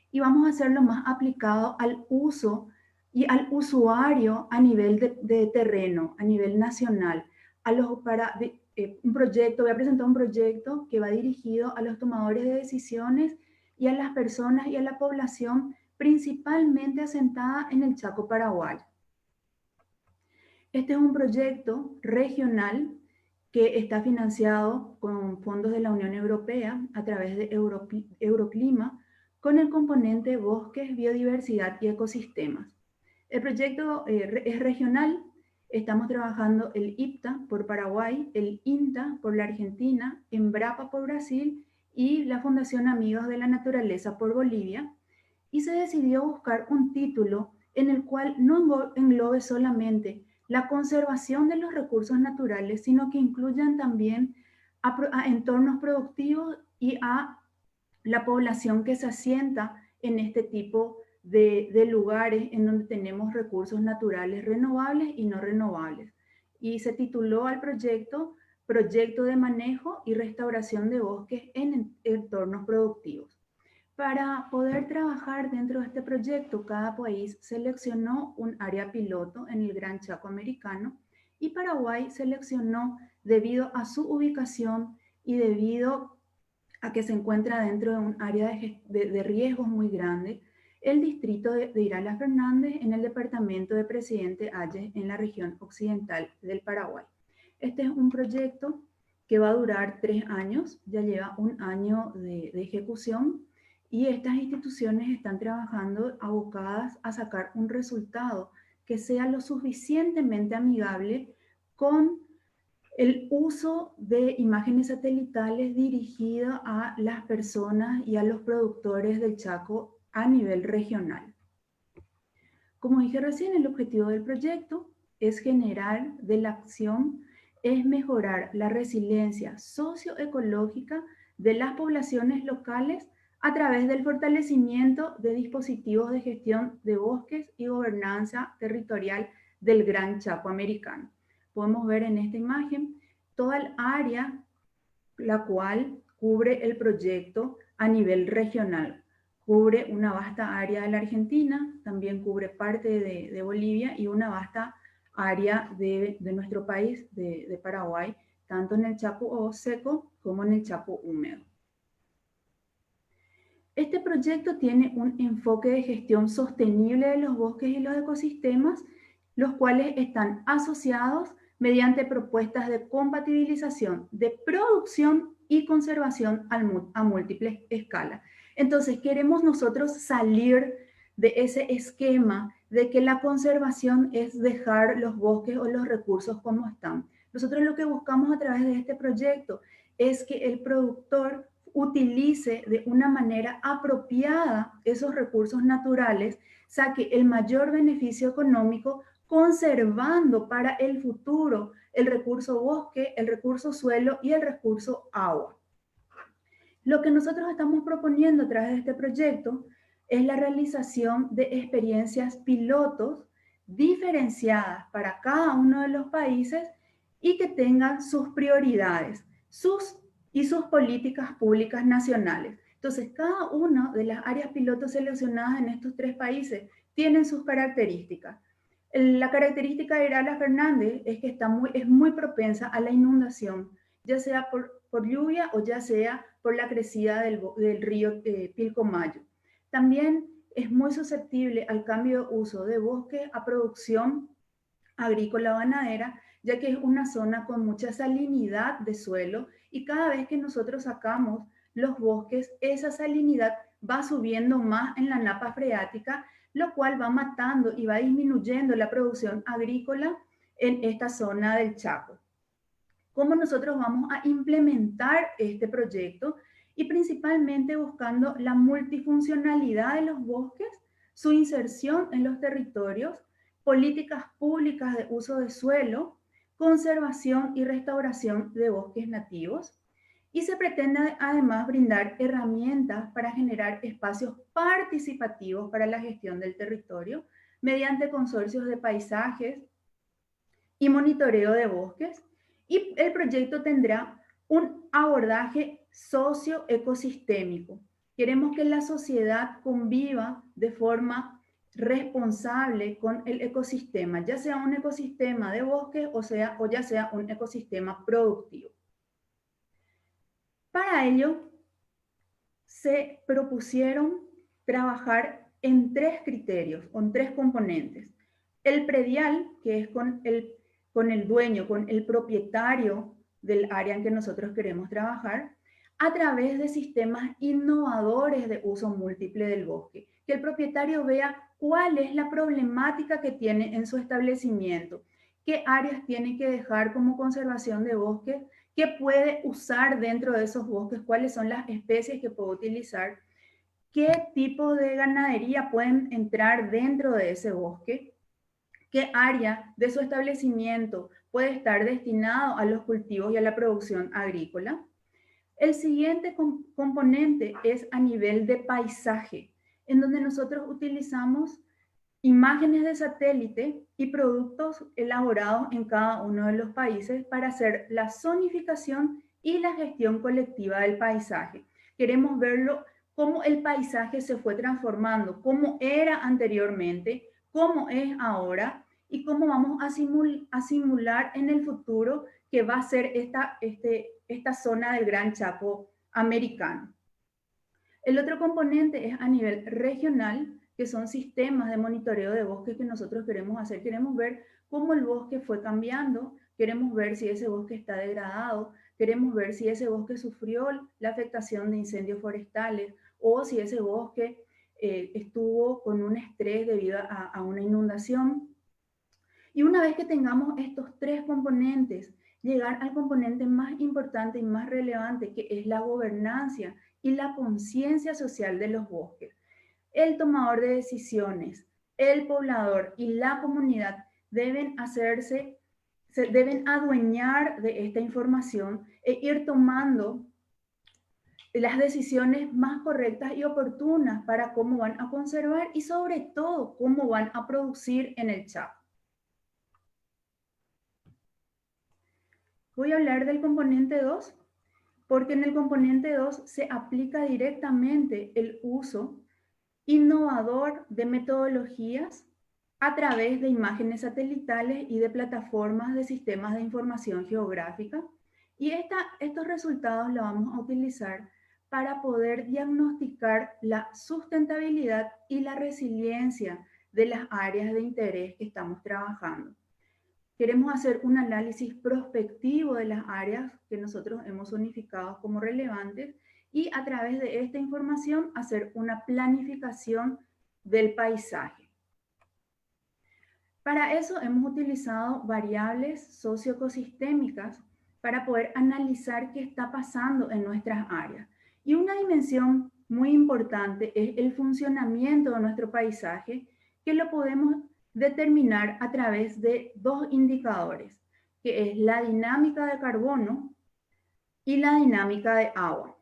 y vamos a hacerlo más aplicado al uso y al usuario a nivel de terreno, a nivel nacional. Un proyecto, voy a presentar un proyecto que va dirigido a los tomadores de decisiones y a las personas y a la población principalmente asentada en el Chaco paraguayo. Este es un proyecto regional que está financiado con fondos de la Unión Europea a través de Euroclima, con el componente bosques, biodiversidad y ecosistemas. El proyecto es regional, Estamos trabajando el IPTA por Paraguay, el INTA por la Argentina, Embrapa por Brasil y la Fundación Amigos de la Naturaleza por Bolivia. Y se decidió buscar un título en el cual no englobe solamente la conservación de los recursos naturales, sino que incluyan también a entornos productivos y a la población que se asienta en este tipo de lugares en donde tenemos recursos naturales renovables y no renovables. Y se tituló al proyecto Proyecto de Manejo y Restauración de Bosques en Entornos Productivos. Para poder trabajar dentro de este proyecto, cada país seleccionó un área piloto en el Gran Chaco americano y Paraguay seleccionó, debido a su ubicación y debido a que se encuentra dentro de un área de riesgos muy grande, el distrito de Irala Fernández en el departamento de Presidente Hayes en la región occidental del Paraguay. Este es un proyecto que va a durar 3 años, ya lleva un año de ejecución y estas instituciones están trabajando abocadas a sacar un resultado que sea lo suficientemente amigable con el uso de imágenes satelitales dirigidas a las personas y a los productores del Chaco a nivel regional. Como dije recién, el objetivo del proyecto es generar de la acción, es mejorar la resiliencia socioecológica de las poblaciones locales a través del fortalecimiento de dispositivos de gestión de bosques y gobernanza territorial del Gran Chaco americano. Podemos ver en esta imagen toda el área la cual cubre el proyecto a nivel regional. Cubre una vasta área de la Argentina, también cubre parte de Bolivia y una vasta área de nuestro país, de Paraguay, tanto en el Chaco seco como en el Chaco húmedo. Este proyecto tiene un enfoque de gestión sostenible de los bosques y los ecosistemas, los cuales están asociados mediante propuestas de compatibilización de producción y conservación a múltiples escalas. Entonces, queremos nosotros salir de ese esquema de que la conservación es dejar los bosques o los recursos como están. Nosotros lo que buscamos a través de este proyecto es que el productor utilice de una manera apropiada esos recursos naturales, saque el mayor beneficio económico, conservando para el futuro el recurso bosque, el recurso suelo y el recurso agua. Lo que nosotros estamos proponiendo a través de este proyecto es la realización de experiencias pilotos diferenciadas para cada uno de los países y que tengan sus prioridades, sus políticas públicas nacionales. Entonces, cada una de las áreas pilotos seleccionadas en estos 3 países tienen sus características. La característica de Irala Fernández es que es muy propensa a la inundación, ya sea por lluvia o ya sea por la crecida del río Pilcomayo. También es muy susceptible al cambio de uso de bosque a producción agrícola o ganadera, ya que es una zona con mucha salinidad de suelo y cada vez que nosotros sacamos los bosques, esa salinidad va subiendo más en la napa freática, lo cual va matando y va disminuyendo la producción agrícola en esta zona del Chaco. ¿Cómo nosotros vamos a implementar este proyecto? Y principalmente buscando la multifuncionalidad de los bosques, su inserción en los territorios, políticas públicas de uso de suelo, conservación y restauración de bosques nativos. Y se pretende además brindar herramientas para generar espacios participativos para la gestión del territorio mediante consorcios de paisajes y monitoreo de bosques. Y el proyecto tendrá un abordaje socioecosistémico. Queremos que la sociedad conviva de forma responsable con el ecosistema, ya sea un ecosistema de bosque o ya sea un ecosistema productivo. Para ello, se propusieron trabajar en 3 criterios, con 3 componentes. El predial, que es con el dueño, con el propietario del área en que nosotros queremos trabajar, a través de sistemas innovadores de uso múltiple del bosque. Que el propietario vea cuál es la problemática que tiene en su establecimiento, qué áreas tiene que dejar como conservación de bosques, qué puede usar dentro de esos bosques, cuáles son las especies que puede utilizar, qué tipo de ganadería pueden entrar dentro de ese bosque, qué área de su establecimiento puede estar destinado a los cultivos y a la producción agrícola. El siguiente componente es a nivel de paisaje, en donde nosotros utilizamos imágenes de satélite y productos elaborados en cada uno de los países para hacer la zonificación y la gestión colectiva del paisaje. Queremos verlo cómo el paisaje se fue transformando, cómo era anteriormente, cómo es ahora y cómo vamos a simular en el futuro que va a ser esta zona del Gran Chaco americano. El otro componente es a nivel regional, que son sistemas de monitoreo de bosque que nosotros queremos hacer. Queremos ver cómo el bosque fue cambiando, queremos ver si ese bosque está degradado, queremos ver si ese bosque sufrió la afectación de incendios forestales o si ese bosque estuvo con un estrés debido a una inundación. Y una vez que tengamos estos tres componentes, llegar al componente más importante y más relevante, que es la gobernanza y la conciencia social de los bosques. El tomador de decisiones, el poblador y la comunidad deben deben adueñar de esta información e ir tomando las decisiones más correctas y oportunas para cómo van a conservar y sobre todo cómo van a producir en el Chaco. Voy a hablar del componente 2, porque en el componente 2 se aplica directamente el uso innovador de metodologías a través de imágenes satelitales y de plataformas de sistemas de información geográfica. Y estos resultados los vamos a utilizar para poder diagnosticar la sustentabilidad y la resiliencia de las áreas de interés que estamos trabajando. Queremos hacer un análisis prospectivo de las áreas que nosotros hemos zonificado como relevantes y a través de esta información hacer una planificación del paisaje. Para eso hemos utilizado variables socioecosistémicas para poder analizar qué está pasando en nuestras áreas. Y una dimensión muy importante es el funcionamiento de nuestro paisaje, que lo podemos determinar a través de dos indicadores, que es la dinámica de carbono y la dinámica de agua.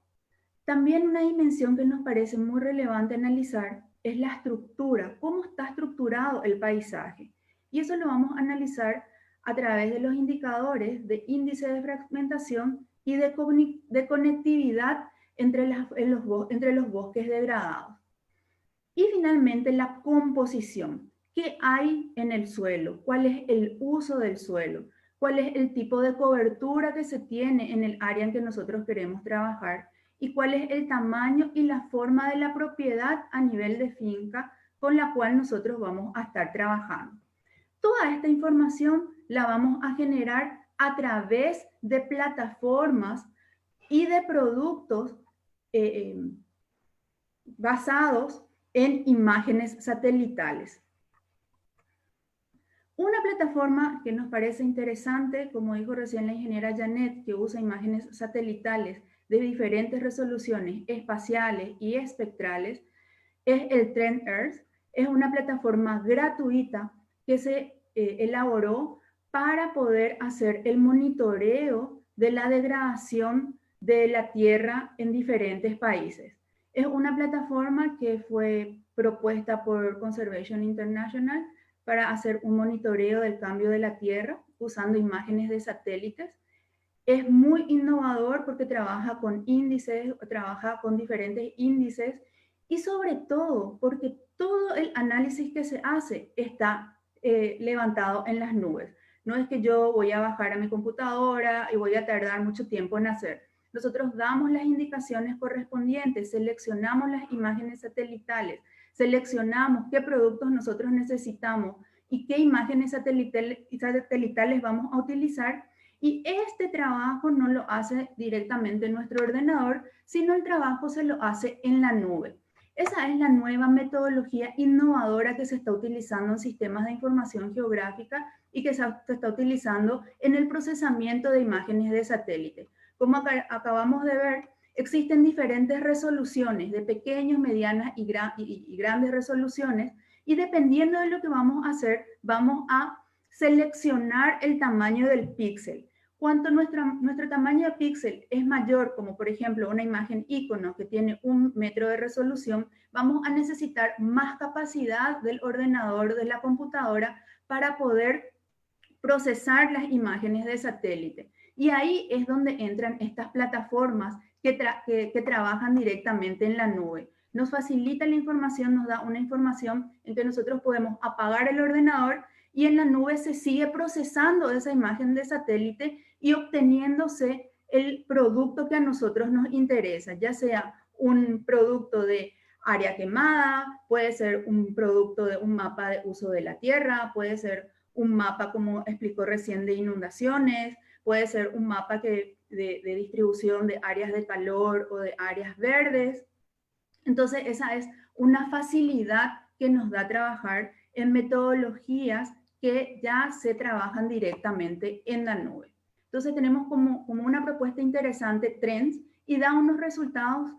También una dimensión que nos parece muy relevante analizar es la estructura, cómo está estructurado el paisaje. Y eso lo vamos a analizar a través de los indicadores de índice de fragmentación y de conectividad entre los bosques degradados. Y finalmente la composición. ¿Qué hay en el suelo? ¿Cuál es el uso del suelo? ¿Cuál es el tipo de cobertura que se tiene en el área en que nosotros queremos trabajar? ¿Y cuál es el tamaño y la forma de la propiedad a nivel de finca con la cual nosotros vamos a estar trabajando? Toda esta información la vamos a generar a través de plataformas y de productos basados en imágenes satelitales. Una plataforma que nos parece interesante, como dijo recién la ingeniera Janet, que usa imágenes satelitales de diferentes resoluciones espaciales y espectrales, es el Trend Earth. Es una plataforma gratuita que se elaboró para poder hacer el monitoreo de la degradación de la tierra en diferentes países. Es una plataforma que fue propuesta por Conservation International para hacer un monitoreo del cambio de la tierra usando imágenes de satélites. Es muy innovador porque trabaja con índices, trabaja con diferentes índices y sobre todo porque todo el análisis que se hace está levantado en las nubes. No es que yo voy a bajar a mi computadora y voy a tardar mucho tiempo en hacer. Nosotros damos las indicaciones correspondientes, seleccionamos las imágenes satelitales, seleccionamos qué productos nosotros necesitamos y qué imágenes satelitales vamos a utilizar. Y este trabajo no lo hace directamente nuestro ordenador, sino el trabajo se lo hace en la nube. Esa es la nueva metodología innovadora que se está utilizando en sistemas de información geográfica y que se está utilizando en el procesamiento de imágenes de satélite. Como acabamos de ver, existen diferentes resoluciones de pequeñas, medianas y grandes resoluciones, y dependiendo de lo que vamos a hacer, vamos a seleccionar el tamaño del píxel. Cuanto nuestro tamaño de píxel es mayor, como por ejemplo una imagen icono que tiene 1 metro de resolución, vamos a necesitar más capacidad del ordenador, de la computadora, para poder procesar las imágenes de satélite. Y ahí es donde entran estas plataformas que trabajan directamente en la nube. Nos facilita la información, nos da una información en que nosotros podemos apagar el ordenador y en la nube se sigue procesando esa imagen de satélite y obteniéndose el producto que a nosotros nos interesa, ya sea un producto de área quemada, puede ser un producto de un mapa de uso de la tierra, puede ser un mapa, como explicó recién, de inundaciones, puede ser un mapa de distribución de áreas de calor o de áreas verdes. Entonces, esa es una facilidad que nos da trabajar en metodologías que ya se trabajan directamente en la nube. Entonces, tenemos como una propuesta interesante, Trends, y da unos resultados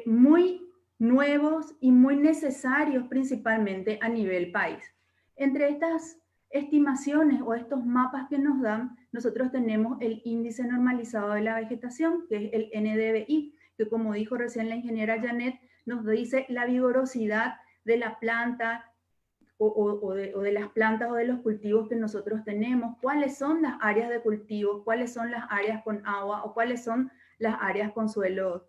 muy nuevos y muy necesarios, principalmente a nivel país. Entre estas estimaciones o estos mapas que nos dan, nosotros tenemos el índice normalizado de la vegetación, que es el NDVI, que como dijo recién la ingeniera Janet, nos dice la vigorosidad de la planta o de las plantas o de los cultivos que nosotros tenemos, cuáles son las áreas de cultivo, cuáles son las áreas con agua o cuáles son las áreas con suelo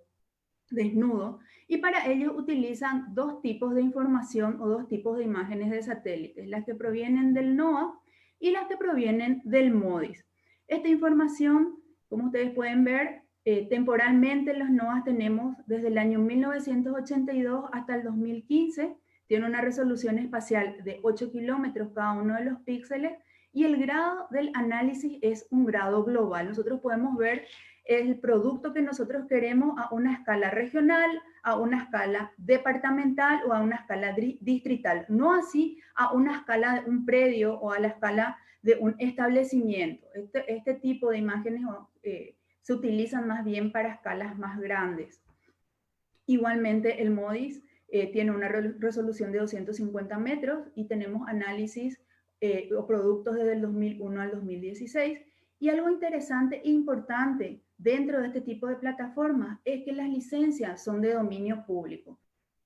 desnudo. Y para ello utilizan dos tipos de información o dos tipos de imágenes de satélites, las que provienen del NOAA y las que provienen del MODIS. Esta información, como ustedes pueden ver, temporalmente los NOAA tenemos desde el año 1982 hasta el 2015, tiene una resolución espacial de 8 kilómetros cada uno de los píxeles y el grado del análisis es un grado global. Nosotros podemos ver el producto que nosotros queremos a una escala regional, a una escala departamental o a una escala distrital, no así a una escala de un predio o a la escala de un establecimiento. Este tipo de imágenes se utilizan más bien para escalas más grandes. Igualmente el MODIS tiene una resolución de 250 metros y tenemos análisis o productos desde el 2001 al 2016. Y algo interesante e importante dentro de este tipo de plataformas es que las licencias son de dominio público.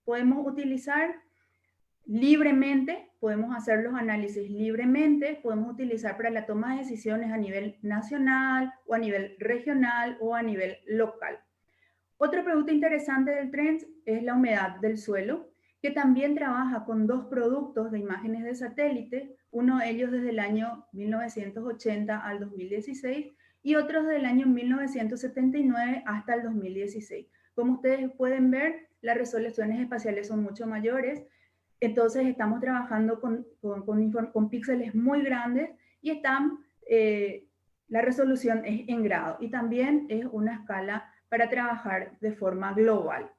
Podemos utilizar libremente, podemos hacer los análisis libremente, podemos utilizar para la toma de decisiones a nivel nacional o a nivel regional o a nivel local. Otro producto interesante del Trends es la humedad del suelo, que también trabaja con dos productos de imágenes de satélite, uno de ellos desde el año 1980 al 2016 y otros del año 1979 hasta el 2016. Como ustedes pueden ver, las resoluciones espaciales son mucho mayores, entonces estamos trabajando con píxeles muy grandes y la resolución es en grado y también es una escala para trabajar de forma global.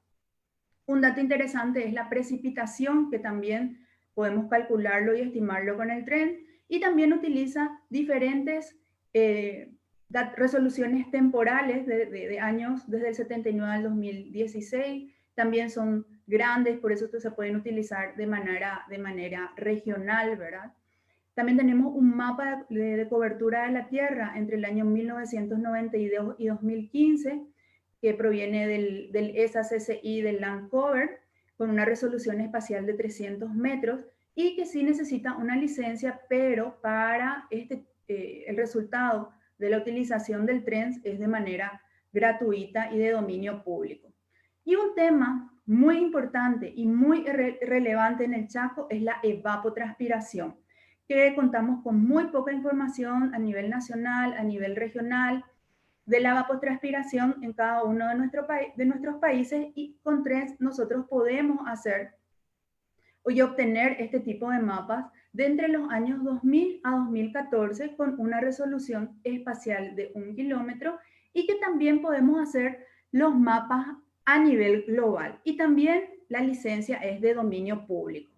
Un dato interesante es la precipitación, que también podemos calcularlo y estimarlo con el Trend, y también utiliza diferentes resoluciones temporales de años desde el 79 al 2016, también son grandes, por eso se pueden utilizar de manera regional, ¿verdad? También tenemos un mapa de cobertura de la Tierra entre el año 1992 y 2015, que proviene del ESA-CCI del Land Cover, con una resolución espacial de 300 metros, y que sí necesita una licencia, pero para el resultado de la utilización del Trends es de manera gratuita y de dominio público. Y un tema muy importante y muy relevante en el Chaco es la evapotranspiración, que contamos con muy poca información a nivel nacional, a nivel regional, de la evapotranspiración en cada uno de nuestros países, y con Trends nosotros podemos hacer y obtener este tipo de mapas de entre los años 2000 a 2014 con una resolución espacial de 1 kilómetro y que también podemos hacer los mapas a nivel global. Y también la licencia es de dominio público.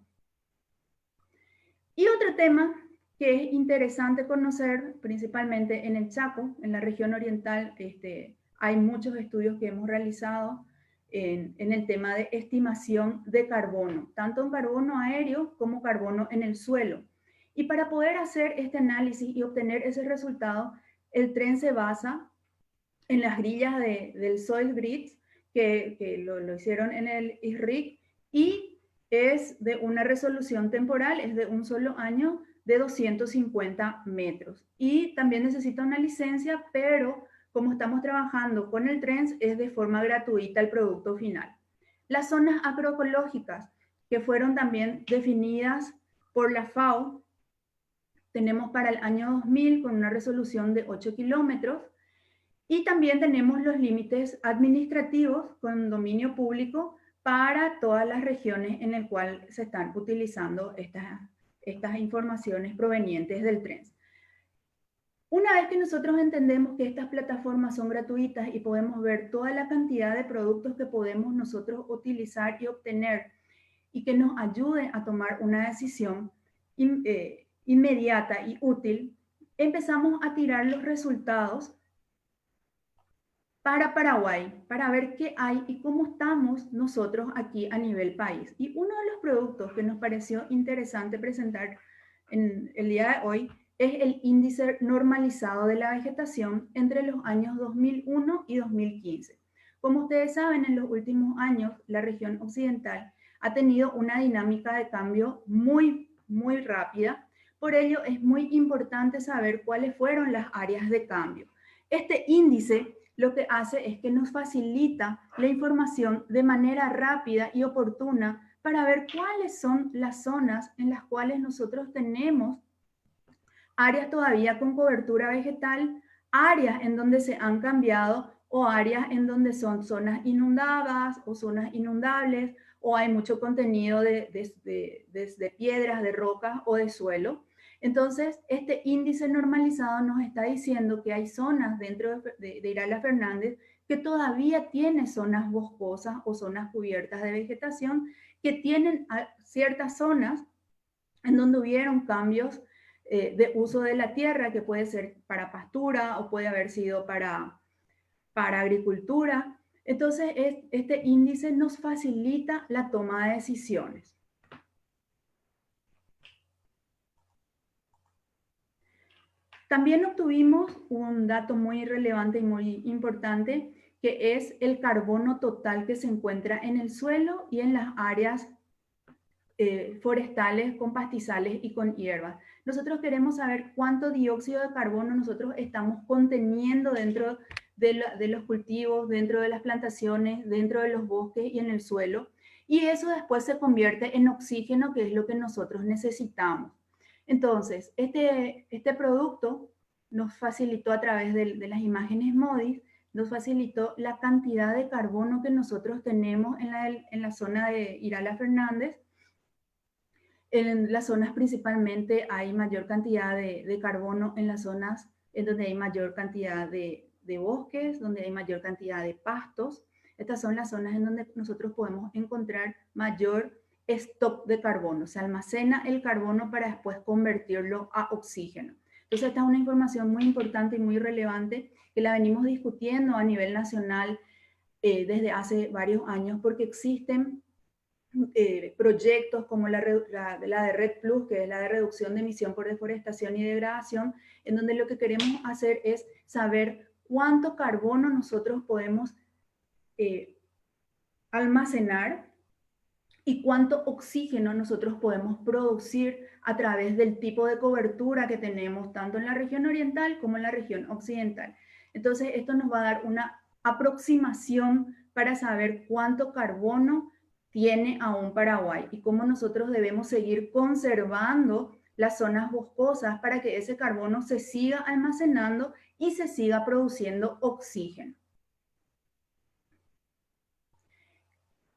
Y otro tema que es interesante conocer, principalmente en el Chaco, en la región oriental, hay muchos estudios que hemos realizado en el tema de estimación de carbono, tanto en carbono aéreo como carbono en el suelo. Y para poder hacer este análisis y obtener ese resultado, el tren se basa en las grillas del Soil Grids, que lo hicieron en el ISRIC, y es de una resolución temporal, es de un solo año, de 250 metros. Y también necesita una licencia, pero como estamos trabajando con el TRENS, es de forma gratuita el producto final. Las zonas agroecológicas, que fueron también definidas por la FAO, tenemos para el año 2000 con una resolución de 8 kilómetros, y también tenemos los límites administrativos con dominio público para todas las regiones en las cuales se están utilizando estas informaciones provenientes del TRENS. Una vez que nosotros entendemos que estas plataformas son gratuitas y podemos ver toda la cantidad de productos que podemos nosotros utilizar y obtener y que nos ayuden a tomar una decisión inmediata y útil, empezamos a tirar los resultados para Paraguay, para ver qué hay y cómo estamos nosotros aquí a nivel país. Y uno de los productos que nos pareció interesante presentar en el día de hoy es el índice normalizado de la vegetación entre los años 2001 y 2015. Como ustedes saben, en los últimos años la región occidental ha tenido una dinámica de cambio muy rápida. Por ello es muy importante saber cuáles fueron las áreas de cambio. Este índice lo que hace es que nos facilita la información de manera rápida y oportuna para ver cuáles son las zonas en las cuales nosotros tenemos áreas todavía con cobertura vegetal, áreas en donde se han cambiado o áreas en donde son zonas inundadas o zonas inundables o hay mucho contenido de piedras, de rocas o de suelo. Entonces, este índice normalizado nos está diciendo que hay zonas dentro de Irala Fernández que todavía tiene zonas boscosas o zonas cubiertas de vegetación, que tienen ciertas zonas en donde hubieron cambios de uso de la tierra, que puede ser para pastura o puede haber sido para agricultura. Entonces, este índice nos facilita la toma de decisiones. También obtuvimos un dato muy relevante y muy importante, que es el carbono total que se encuentra en el suelo y en las áreas forestales con pastizales y con hierbas. Nosotros queremos saber cuánto dióxido de carbono nosotros estamos conteniendo dentro de los cultivos, dentro de las plantaciones, dentro de los bosques y en el suelo. Y eso después se convierte en oxígeno, que es lo que nosotros necesitamos. Entonces, este producto nos facilitó a través de las imágenes MODIS, nos facilitó la cantidad de carbono que nosotros tenemos en la zona de Irala Fernández. En las zonas principalmente hay mayor cantidad de carbono en las zonas en donde hay mayor cantidad de bosques, donde hay mayor cantidad de pastos. Estas son las zonas en donde nosotros podemos encontrar mayor stock de carbono. Se almacena el carbono para después convertirlo a oxígeno. Entonces, esta es una información muy importante y muy relevante que la venimos discutiendo a nivel nacional desde hace varios años, porque existen proyectos como la de REDD+, que es la de reducción de emisión por deforestación y degradación, en donde lo que queremos hacer es saber cuánto carbono nosotros podemos almacenar y cuánto oxígeno nosotros podemos producir a través del tipo de cobertura que tenemos tanto en la región oriental como en la región occidental. Entonces, esto nos va a dar una aproximación para saber cuánto carbono tiene aún Paraguay y cómo nosotros debemos seguir conservando las zonas boscosas para que ese carbono se siga almacenando y se siga produciendo oxígeno.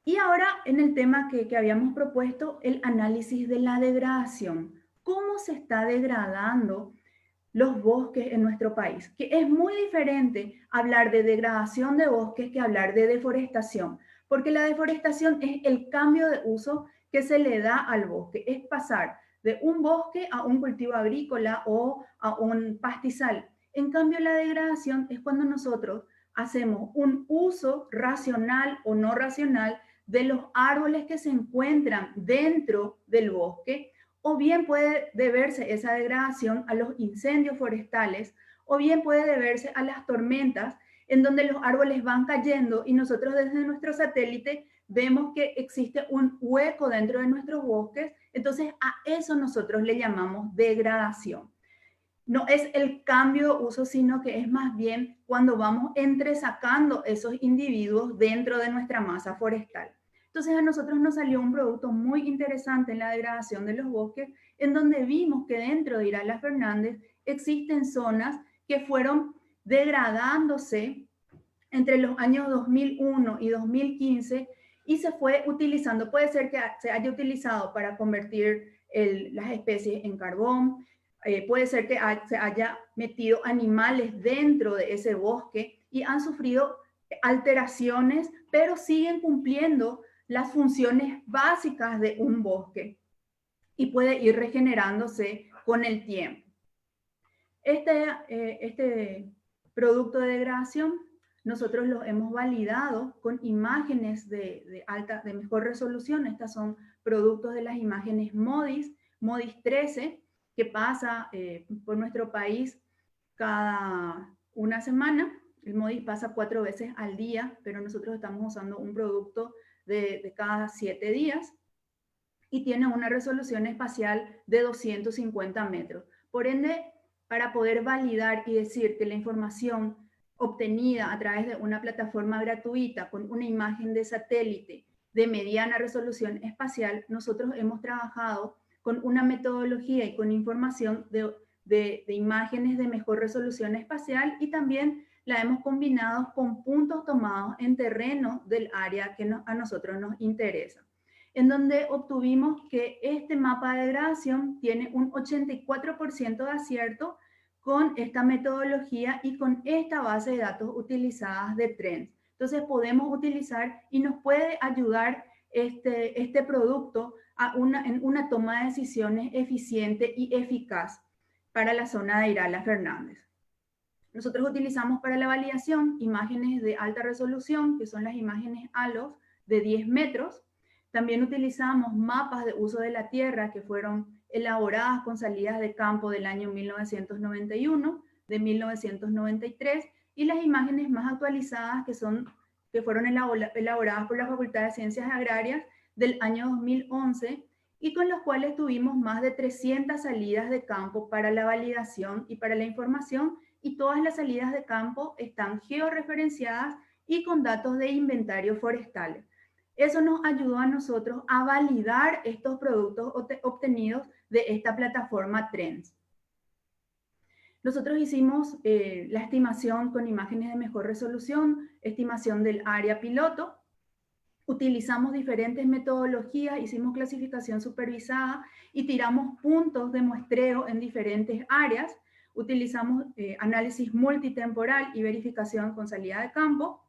Y ahora en el tema que habíamos propuesto, el análisis de la degradación. ¿Cómo se está degradando los bosques en nuestro país? Que es muy diferente hablar de degradación de bosques que hablar de deforestación. Porque la deforestación es el cambio de uso que se le da al bosque, es pasar de un bosque a un cultivo agrícola o a un pastizal. En cambio, la degradación es cuando nosotros hacemos un uso racional o no racional de los árboles que se encuentran dentro del bosque, o bien puede deberse esa degradación a los incendios forestales, o bien puede deberse a las tormentas, en donde los árboles van cayendo y nosotros desde nuestro satélite vemos que existe un hueco dentro de nuestros bosques. Entonces a eso nosotros le llamamos degradación. No es el cambio de uso, sino que es más bien cuando vamos entresacando esos individuos dentro de nuestra masa forestal. Entonces a nosotros nos salió un producto muy interesante en la degradación de los bosques, en donde vimos que dentro de Irala Fernández existen zonas que fueron degradándose entre los años 2001 y 2015 y se fue utilizando. Puede ser que se haya utilizado para convertir las especies en carbón, puede ser que se haya metido animales dentro de ese bosque y han sufrido alteraciones, pero siguen cumpliendo las funciones básicas de un bosque y puede ir regenerándose con el tiempo. Este producto de degradación nosotros lo hemos validado con imágenes de mejor resolución. Estas son productos de las imágenes MODIS 13, que pasa por nuestro país cada una semana. El MODIS pasa 4 veces al día, pero nosotros estamos usando un producto de cada 7 días y tiene una resolución espacial de 250 metros. Por ende, para poder validar y decir que la información obtenida a través de una plataforma gratuita con una imagen de satélite de mediana resolución espacial, nosotros hemos trabajado con una metodología y con información de imágenes de mejor resolución espacial, y también la hemos combinado con puntos tomados en terreno del área que a nosotros nos interesa, en donde obtuvimos que este mapa de degradación tiene un 84% de acierto con esta metodología y con esta base de datos utilizadas de Trends. Entonces podemos utilizar y nos puede ayudar este producto en una toma de decisiones eficiente y eficaz para la zona de Irala Fernández. Nosotros utilizamos para la validación imágenes de alta resolución, que son las imágenes ALOS de 10 metros. También utilizamos mapas de uso de la tierra que fueron elaboradas con salidas de campo del año 1991, de 1993, y las imágenes más actualizadas que fueron elaboradas por la Facultad de Ciencias Agrarias del año 2011, y con los cuales tuvimos más de 300 salidas de campo para la validación y para la información, y todas las salidas de campo están georreferenciadas y con datos de inventario forestales. Eso nos ayudó a nosotros a validar estos productos obtenidos de esta plataforma Trends. Nosotros hicimos la estimación con imágenes de mejor resolución, estimación del área piloto, utilizamos diferentes metodologías, hicimos clasificación supervisada y tiramos puntos de muestreo en diferentes áreas, utilizamos análisis multitemporal y verificación con salida de campo.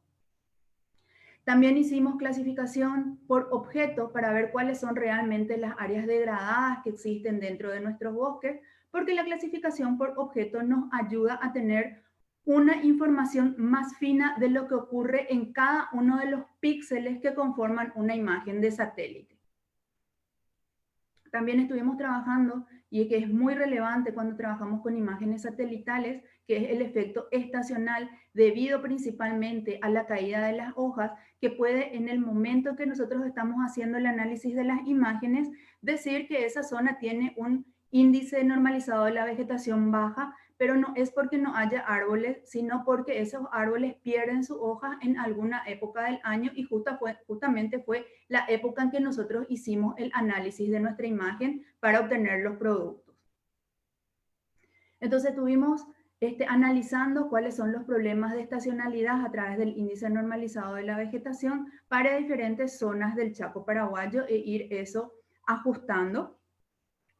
También hicimos clasificación por objeto para ver cuáles son realmente las áreas degradadas que existen dentro de nuestros bosques, porque la clasificación por objeto nos ayuda a tener una información más fina de lo que ocurre en cada uno de los píxeles que conforman una imagen de satélite. También estuvimos trabajando, y que es muy relevante cuando trabajamos con imágenes satelitales, que es el efecto estacional, debido principalmente a la caída de las hojas, que puede, en el momento que nosotros estamos haciendo el análisis de las imágenes, decir que esa zona tiene un índice normalizado de la vegetación baja, pero no es porque no haya árboles, sino porque esos árboles pierden sus hojas en alguna época del año, y justamente fue la época en que nosotros hicimos el análisis de nuestra imagen para obtener los productos. Entonces estuvimos analizando cuáles son los problemas de estacionalidad a través del índice normalizado de la vegetación para diferentes zonas del Chaco paraguayo e ir eso ajustando.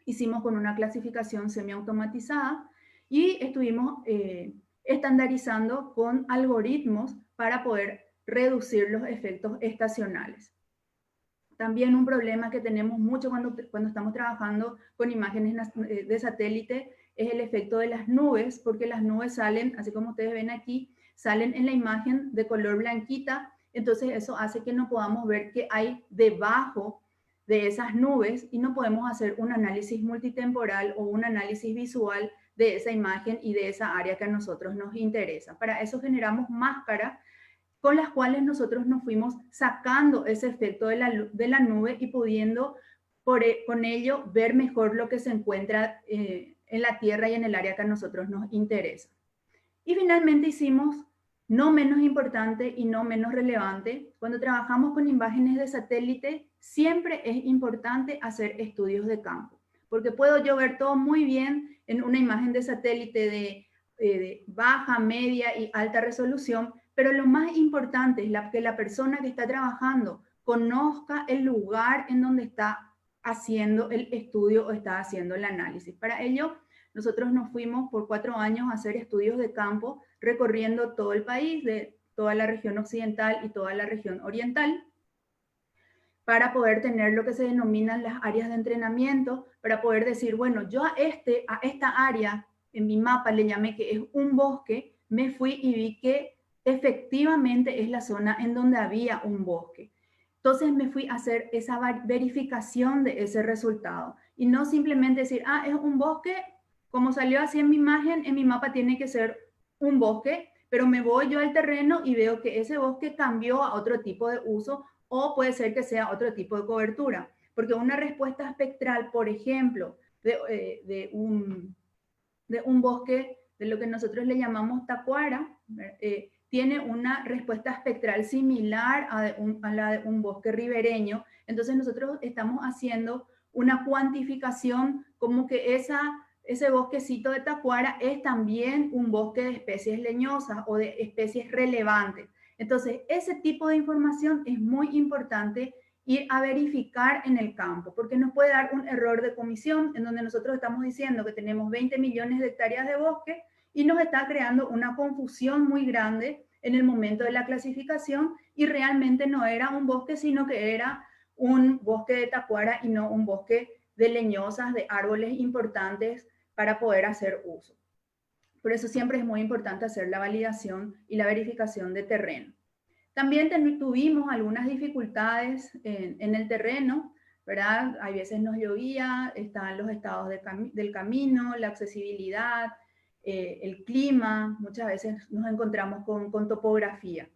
Hicimos con una clasificación semiautomatizada y estuvimos estandarizando con algoritmos para poder reducir los efectos estacionales. También un problema que tenemos mucho cuando estamos trabajando con imágenes de satélite es el efecto de las nubes, porque las nubes salen, así como ustedes ven aquí, salen en la imagen de color blanquita, entonces eso hace que no podamos ver qué hay debajo de esas nubes y no podemos hacer un análisis multitemporal o un análisis visual de esa imagen y de esa área que a nosotros nos interesa. Para eso generamos máscaras con las cuales nosotros nos fuimos sacando ese efecto de la nube y pudiendo con ello ver mejor lo que se encuentra en la Tierra y en el área que a nosotros nos interesa. Y finalmente hicimos, no menos importante y no menos relevante, cuando trabajamos con imágenes de satélite, siempre es importante hacer estudios de campo, porque puedo yo ver todo muy bien en una imagen de satélite de baja, media y alta resolución, pero lo más importante es que la persona que está trabajando conozca el lugar en donde está haciendo el estudio o está haciendo el análisis. Para ello, nosotros nos fuimos por 4 años a hacer estudios de campo, recorriendo todo el país, de toda la región occidental y toda la región oriental, para poder tener lo que se denominan las áreas de entrenamiento, para poder decir, bueno, yo a esta área, en mi mapa le llamé que es un bosque, me fui y vi que efectivamente es la zona en donde había un bosque. Entonces me fui a hacer esa verificación de ese resultado y no simplemente decir, ah, es un bosque, como salió así en mi imagen, en mi mapa tiene que ser un bosque, pero me voy yo al terreno y veo que ese bosque cambió a otro tipo de uso o puede ser que sea otro tipo de cobertura. Porque una respuesta espectral, por ejemplo, de un bosque, de lo que nosotros le llamamos tacuara, tiene una respuesta espectral similar a la de un bosque ribereño. Entonces nosotros estamos haciendo una cuantificación como que ese bosquecito de tacuara es también un bosque de especies leñosas o de especies relevantes. Entonces, ese tipo de información es muy importante ir a verificar en el campo, porque nos puede dar un error de comisión en donde nosotros estamos diciendo que tenemos 20 millones de hectáreas de bosque y nos está creando una confusión muy grande en el momento de la clasificación y realmente no era un bosque, sino que era un bosque de tacuara y no un bosque de leñosas, de árboles importantes para poder hacer uso. Por eso siempre es muy importante hacer la validación y la verificación de terreno. También tuvimos algunas dificultades en el terreno, ¿verdad? Hay veces nos llovía, estaban los estados del camino, la accesibilidad, el clima, muchas veces nos encontramos con topografía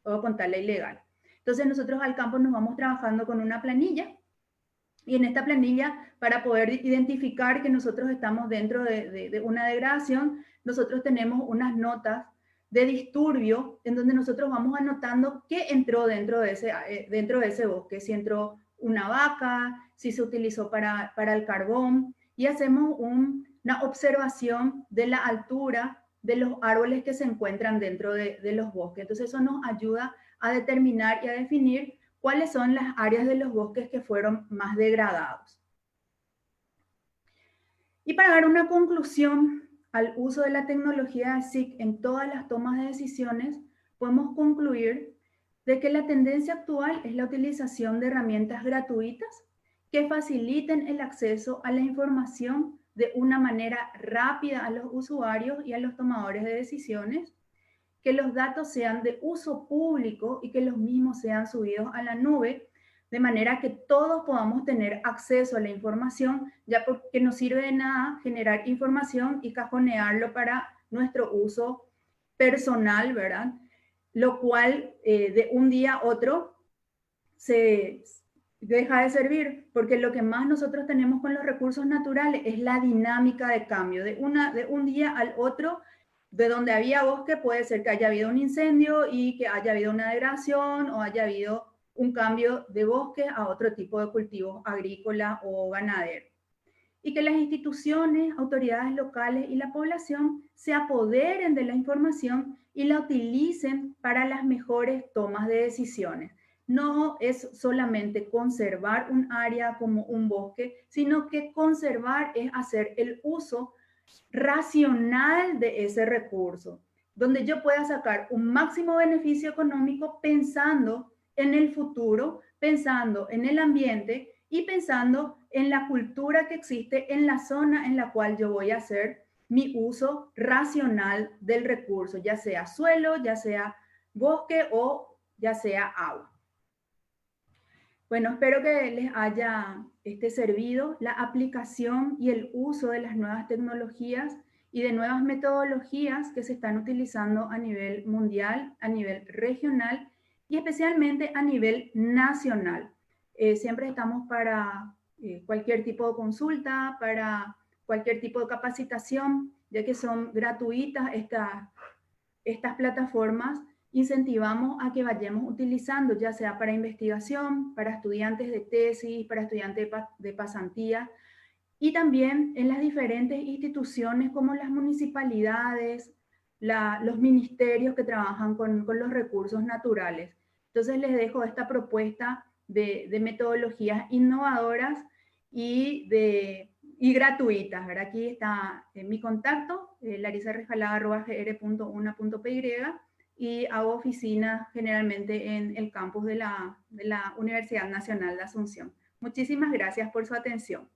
o con tala ilegal. Entonces nosotros al campo nos vamos trabajando con una planilla y en esta planilla, para poder identificar que nosotros estamos dentro de una degradación, nosotros tenemos unas notas de disturbio en donde nosotros vamos anotando qué entró dentro de ese bosque, si entró una vaca, si se utilizó para el carbón, y hacemos una observación de la altura de los árboles que se encuentran dentro de los bosques. Entonces eso nos ayuda a determinar y a definir cuáles son las áreas de los bosques que fueron más degradados. Y para dar una conclusión al uso de la tecnología SIC en todas las tomas de decisiones, podemos concluir de que la tendencia actual es la utilización de herramientas gratuitas que faciliten el acceso a la información de una manera rápida a los usuarios y a los tomadores de decisiones, que los datos sean de uso público y que los mismos sean subidos a la nube, de manera que todos podamos tener acceso a la información, ya porque no sirve de nada generar información y cajonearlo para nuestro uso personal, ¿verdad? Lo cual de un día a otro se deja de servir, porque lo que más nosotros tenemos con los recursos naturales es la dinámica de cambio. De un día al otro, de donde había bosque, puede ser que haya habido un incendio y que haya habido una degradación o haya habido un cambio de bosque a otro tipo de cultivos agrícola o ganadero. Y que las instituciones, autoridades locales y la población se apoderen de la información y la utilicen para las mejores tomas de decisiones. No es solamente conservar un área como un bosque, sino que conservar es hacer el uso racional de ese recurso. donde yo pueda sacar un máximo beneficio económico pensando en el futuro, pensando en el ambiente y pensando en la cultura que existe en la zona en la cual yo voy a hacer mi uso racional del recurso, ya sea suelo, ya sea bosque o ya sea agua. Bueno, espero que les haya servido la aplicación y el uso de las nuevas tecnologías y de nuevas metodologías que se están utilizando a nivel mundial, a nivel regional y especialmente a nivel nacional. Siempre estamos para cualquier tipo de consulta, para cualquier tipo de capacitación, ya que son gratuitas estas plataformas. Incentivamos a que vayamos utilizando, ya sea para investigación, para estudiantes de tesis, para estudiantes de pasantía, y también en las diferentes instituciones como las municipalidades, los ministerios que trabajan con los recursos naturales. Entonces les dejo esta propuesta de metodologías innovadoras y gratuitas, ¿verdad? Aquí está mi contacto, larisarrejalada@gr.una.py, y hago oficina generalmente en el campus de la Universidad Nacional de Asunción. Muchísimas gracias por su atención.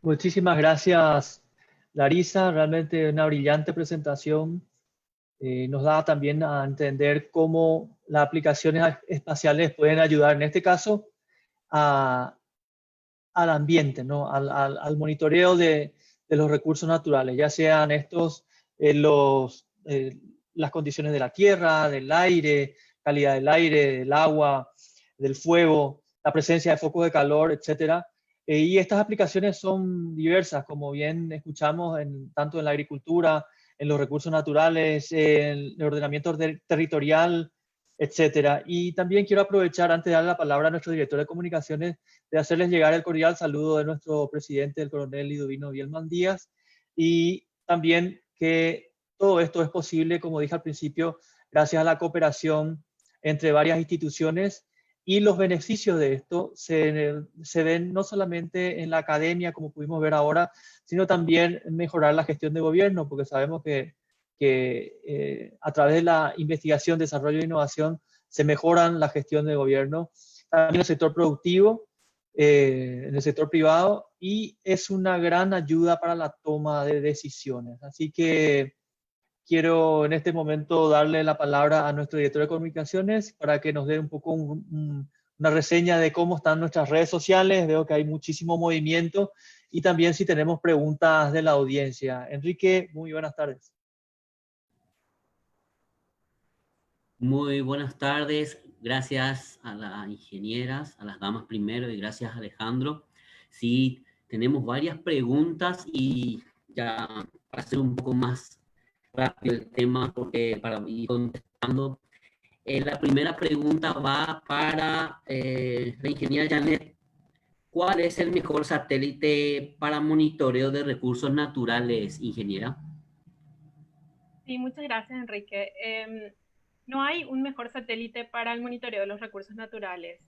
Muchísimas gracias, Larisa. Realmente una brillante presentación. Nos da también a entender cómo las aplicaciones espaciales pueden ayudar, en este caso, al ambiente, ¿no? Al monitoreo de los recursos naturales, ya sean estos las condiciones de la tierra, del aire, calidad del aire, del agua, del fuego, la presencia de focos de calor, etcétera. Y estas aplicaciones son diversas, como bien escuchamos, tanto en la agricultura, en los recursos naturales, en el ordenamiento territorial, etcétera. Y también quiero aprovechar, antes de dar la palabra a nuestro director de comunicaciones, de hacerles llegar el cordial saludo de nuestro presidente, el coronel Liduvino Bielman Díaz, y también que todo esto es posible, como dije al principio, gracias a la cooperación entre varias instituciones, y los beneficios de esto se ven no solamente en la academia, como pudimos ver ahora, sino también en mejorar la gestión de gobierno, porque sabemos que a través de la investigación, desarrollo e innovación se mejoran la gestión de gobierno, también en el sector productivo, en el sector privado, y es una gran ayuda para la toma de decisiones. Así que quiero en este momento darle la palabra a nuestro director de comunicaciones para que nos dé un poco una reseña de cómo están nuestras redes sociales. Veo que hay muchísimo movimiento y también si tenemos preguntas de la audiencia. Enrique, muy buenas tardes. Muy buenas tardes, gracias a las ingenieras, a las damas primero, y gracias Alejandro. Sí, tenemos varias preguntas y ya para hacer un poco más rápido el tema, porque para ir contestando, la primera pregunta va para la ingeniera Janet. ¿Cuál es el mejor satélite para monitoreo de recursos naturales, ingeniera? Sí, muchas gracias, Enrique. No hay un mejor satélite para el monitoreo de los recursos naturales.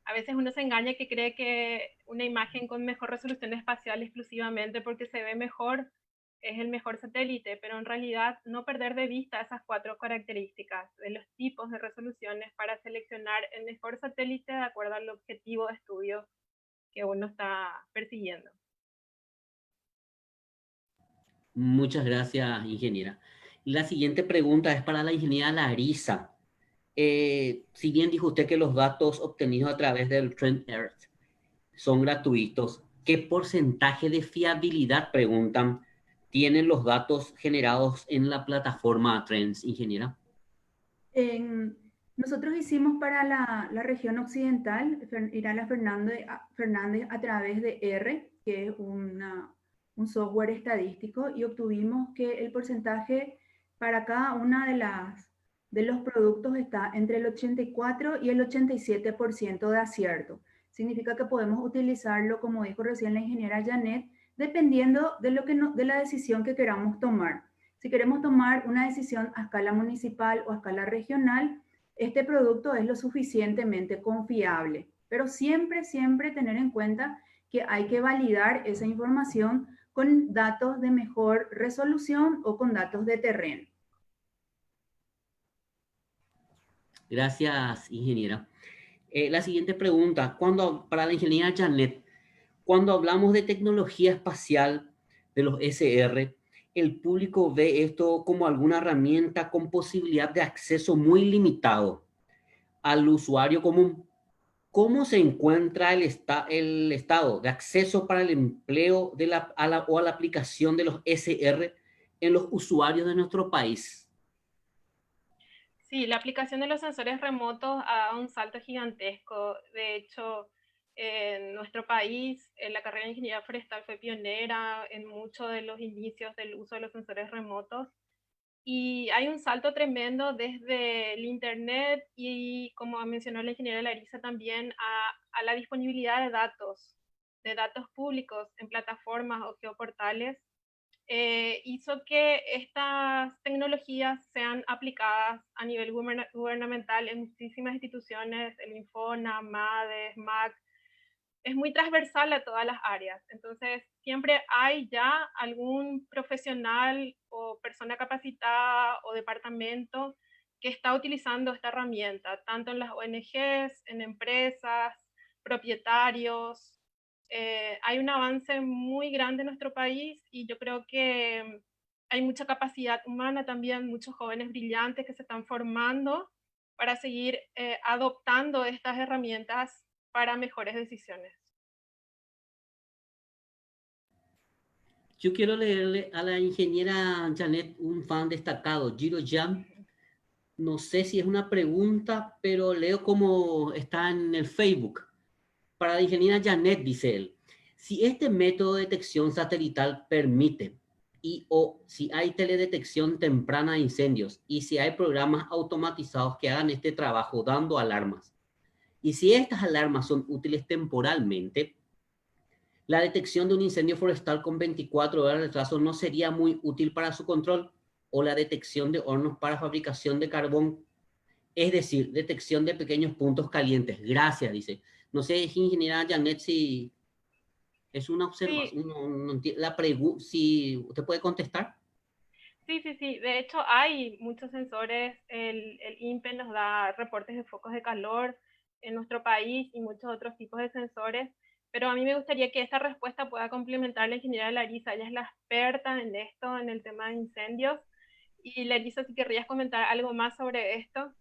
A veces uno se engaña que cree que una imagen con mejor resolución espacial exclusivamente porque se ve mejor es el mejor satélite, pero en realidad no perder de vista esas 4 características de los tipos de resoluciones para seleccionar el mejor satélite de acuerdo al objetivo de estudio que uno está persiguiendo. Muchas gracias, ingeniera. La siguiente pregunta es para la ingeniera Larisa. Si bien dijo usted que los datos obtenidos a través del TrendEarth son gratuitos, ¿qué porcentaje de fiabilidad, preguntan, tienen los datos generados en la plataforma Trends, ingeniera? Nosotros hicimos para la región occidental, Irala Fernández a través de R, que es un software estadístico, y obtuvimos que el porcentaje para cada una de los productos está entre el 84 y el 87% de acierto. Significa que podemos utilizarlo, como dijo recién la ingeniera Janet, dependiendo de la decisión que queramos tomar. Si queremos tomar una decisión a escala municipal o a escala regional, este producto es lo suficientemente confiable. Pero siempre, siempre tener en cuenta que hay que validar esa información con datos de mejor resolución o con datos de terreno. Gracias, ingeniera. La siguiente pregunta, para la ingeniera Janet, cuando hablamos de tecnología espacial de los SR, el público ve esto como alguna herramienta con posibilidad de acceso muy limitado al usuario común. ¿Cómo se encuentra el estado de acceso para el empleo o a la aplicación de los SR en los usuarios de nuestro país? Sí, la aplicación de los sensores remotos ha dado un salto gigantesco. De hecho, en nuestro país, la carrera de ingeniería forestal fue pionera en muchos de los inicios del uso de los sensores remotos. Y hay un salto tremendo desde el Internet y, como mencionó la ingeniera Larissa, también a la disponibilidad de datos públicos en plataformas o geoportales. Hizo que estas tecnologías sean aplicadas a nivel gubernamental en muchísimas instituciones, el Infona, MADES, MAC. Es muy transversal a todas las áreas. Entonces, siempre hay ya algún profesional o persona capacitada o departamento que está utilizando esta herramienta, tanto en las ONGs, en empresas, propietarios. Hay un avance muy grande en nuestro país y yo creo que hay mucha capacidad humana también, muchos jóvenes brillantes que se están formando para seguir adoptando estas herramientas para mejores decisiones. Yo quiero leerle a la ingeniera Janet un fan destacado, Giro Jam. No sé si es una pregunta, pero leo como está en el Facebook. Para la ingeniera Janet, dice él, si este método de detección satelital permite o si hay teledetección temprana de incendios y si hay programas automatizados que hagan este trabajo dando alarmas, y si estas alarmas son útiles temporalmente, la detección de un incendio forestal con 24 horas de retraso no sería muy útil para su control, o la detección de hornos para fabricación de carbón, es decir, detección de pequeños puntos calientes. Gracias, dice. No sé, ingeniera Janet, si es una observación, Sí. si usted puede contestar. Sí. De hecho, hay muchos sensores. El INPE nos da reportes de focos de calor en nuestro país y muchos otros tipos de sensores. Pero a mí me gustaría que esta respuesta pueda complementar la ingeniera Larissa. Ella es la experta en esto, en el tema de incendios. Y Larissa, si querrías comentar algo más sobre esto.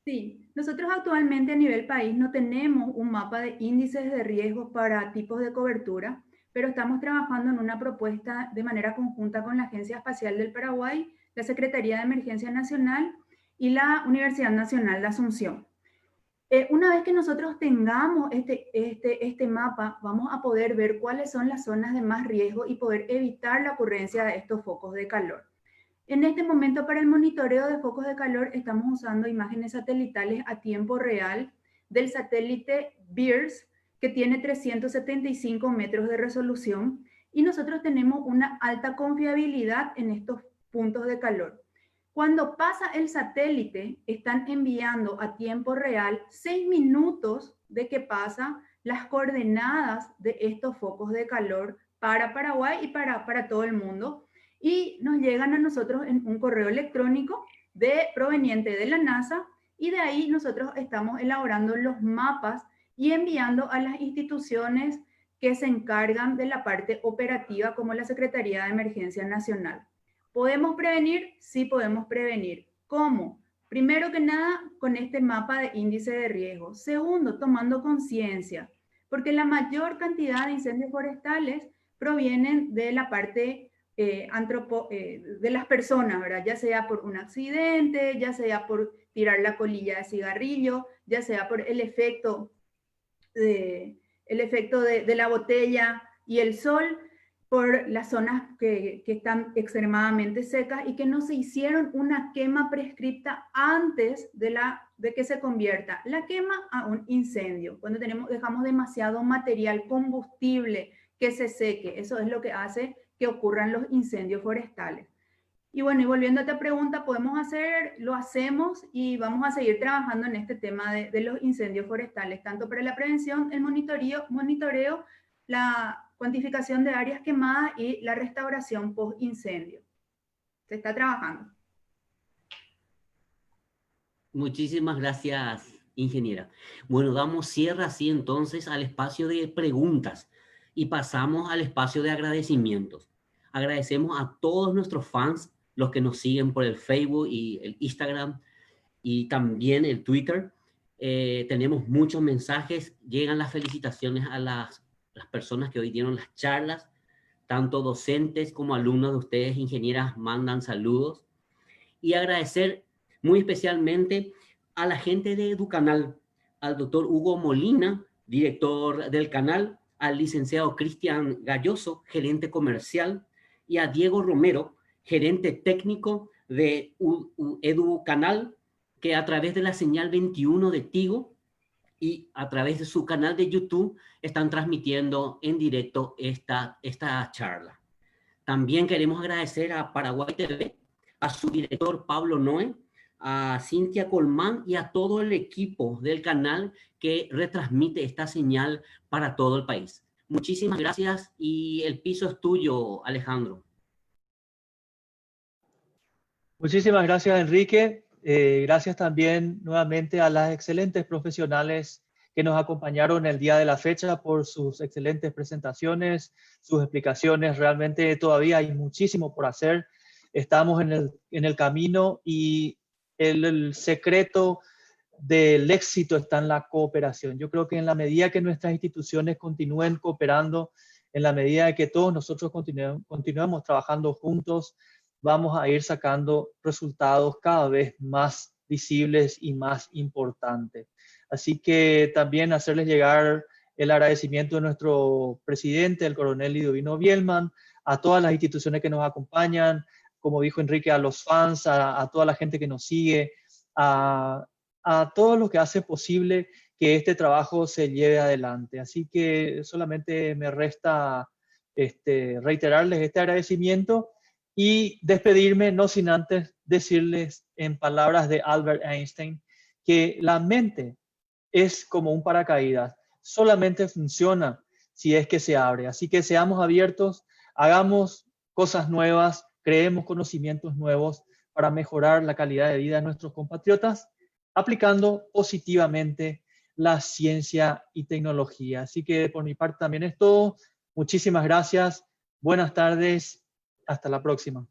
Sí, nosotros actualmente a nivel país no tenemos un mapa de índices de riesgo para tipos de cobertura, pero estamos trabajando en una propuesta de manera conjunta con la Agencia Espacial del Paraguay, la Secretaría de Emergencia Nacional y la Universidad Nacional de Asunción. Una vez que nosotros tengamos este mapa, vamos a poder ver cuáles son las zonas de más riesgo y poder evitar la ocurrencia de estos focos de calor. En este momento, para el monitoreo de focos de calor, estamos usando imágenes satelitales a tiempo real del satélite BIRS, que tiene 375 metros de resolución, y nosotros tenemos una alta confiabilidad en estos puntos de calor. Cuando pasa el satélite, están enviando a tiempo real 6 minutos de que pasa las coordenadas de estos focos de calor para Paraguay y para todo el mundo, y nos llegan a nosotros en un correo electrónico proveniente de la NASA, y de ahí nosotros estamos elaborando los mapas y enviando a las instituciones que se encargan de la parte operativa, como la Secretaría de Emergencia Nacional. ¿Podemos prevenir? Sí, podemos prevenir. ¿Cómo? Primero que nada, con este mapa de índice de riesgo. Segundo, tomando conciencia, porque la mayor cantidad de incendios forestales provienen de la parte de las personas, ¿verdad? Ya sea por un accidente, ya sea por tirar la colilla de cigarrillo, ya sea por el efecto de la botella y el sol, por las zonas que están extremadamente secas y que no se hicieron una quema prescripta antes de que se convierta la quema a un incendio. Cuando dejamos demasiado material combustible que se seque, eso es lo que hace que ocurran los incendios forestales. Y bueno, y volviendo a esta pregunta, lo hacemos y vamos a seguir trabajando en este tema de los incendios forestales, tanto para la prevención, el monitoreo, cuantificación de áreas quemadas y la restauración post-incendio. Se está trabajando. Muchísimas gracias, ingeniera. Bueno, damos cierre así entonces al espacio de preguntas y pasamos al espacio de agradecimientos. Agradecemos a todos nuestros fans, los que nos siguen por el Facebook y el Instagram y también el Twitter. Tenemos muchos mensajes, llegan las felicitaciones a las personas que hoy dieron las charlas, tanto docentes como alumnos de ustedes, ingenieras, mandan saludos. Y agradecer muy especialmente a la gente de EduCanal, al doctor Hugo Molina, director del canal, al licenciado Cristian Galloso, gerente comercial, y a Diego Romero, gerente técnico de EduCanal, que a través de la señal 21 de Tigo y a través de su canal de YouTube están transmitiendo en directo esta charla. También queremos agradecer a Paraguay TV, a su director Pablo Noé, a Cintia Colmán y a todo el equipo del canal que retransmite esta señal para todo el país. Muchísimas gracias y el piso es tuyo, Alejandro. Muchísimas gracias, Enrique. Gracias también nuevamente a las excelentes profesionales que nos acompañaron el día de la fecha por sus excelentes presentaciones, sus explicaciones. Realmente todavía hay muchísimo por hacer. Estamos en el camino y el secreto del éxito está en la cooperación. Yo creo que en la medida que nuestras instituciones continúen cooperando, en la medida que todos nosotros continuemos trabajando juntos, vamos a ir sacando resultados cada vez más visibles y más importantes. Así que también hacerles llegar el agradecimiento de nuestro presidente, el coronel Lidovino Bielman, a todas las instituciones que nos acompañan, como dijo Enrique, a los fans, a toda la gente que nos sigue, a todos los que hacen posible que este trabajo se lleve adelante. Así que solamente me resta reiterarles este agradecimiento y despedirme, no sin antes decirles en palabras de Albert Einstein, que la mente es como un paracaídas, solamente funciona si es que se abre. Así que seamos abiertos, hagamos cosas nuevas, creemos conocimientos nuevos para mejorar la calidad de vida de nuestros compatriotas, aplicando positivamente la ciencia y tecnología. Así que por mi parte también es todo. Muchísimas gracias. Buenas tardes. Hasta la próxima.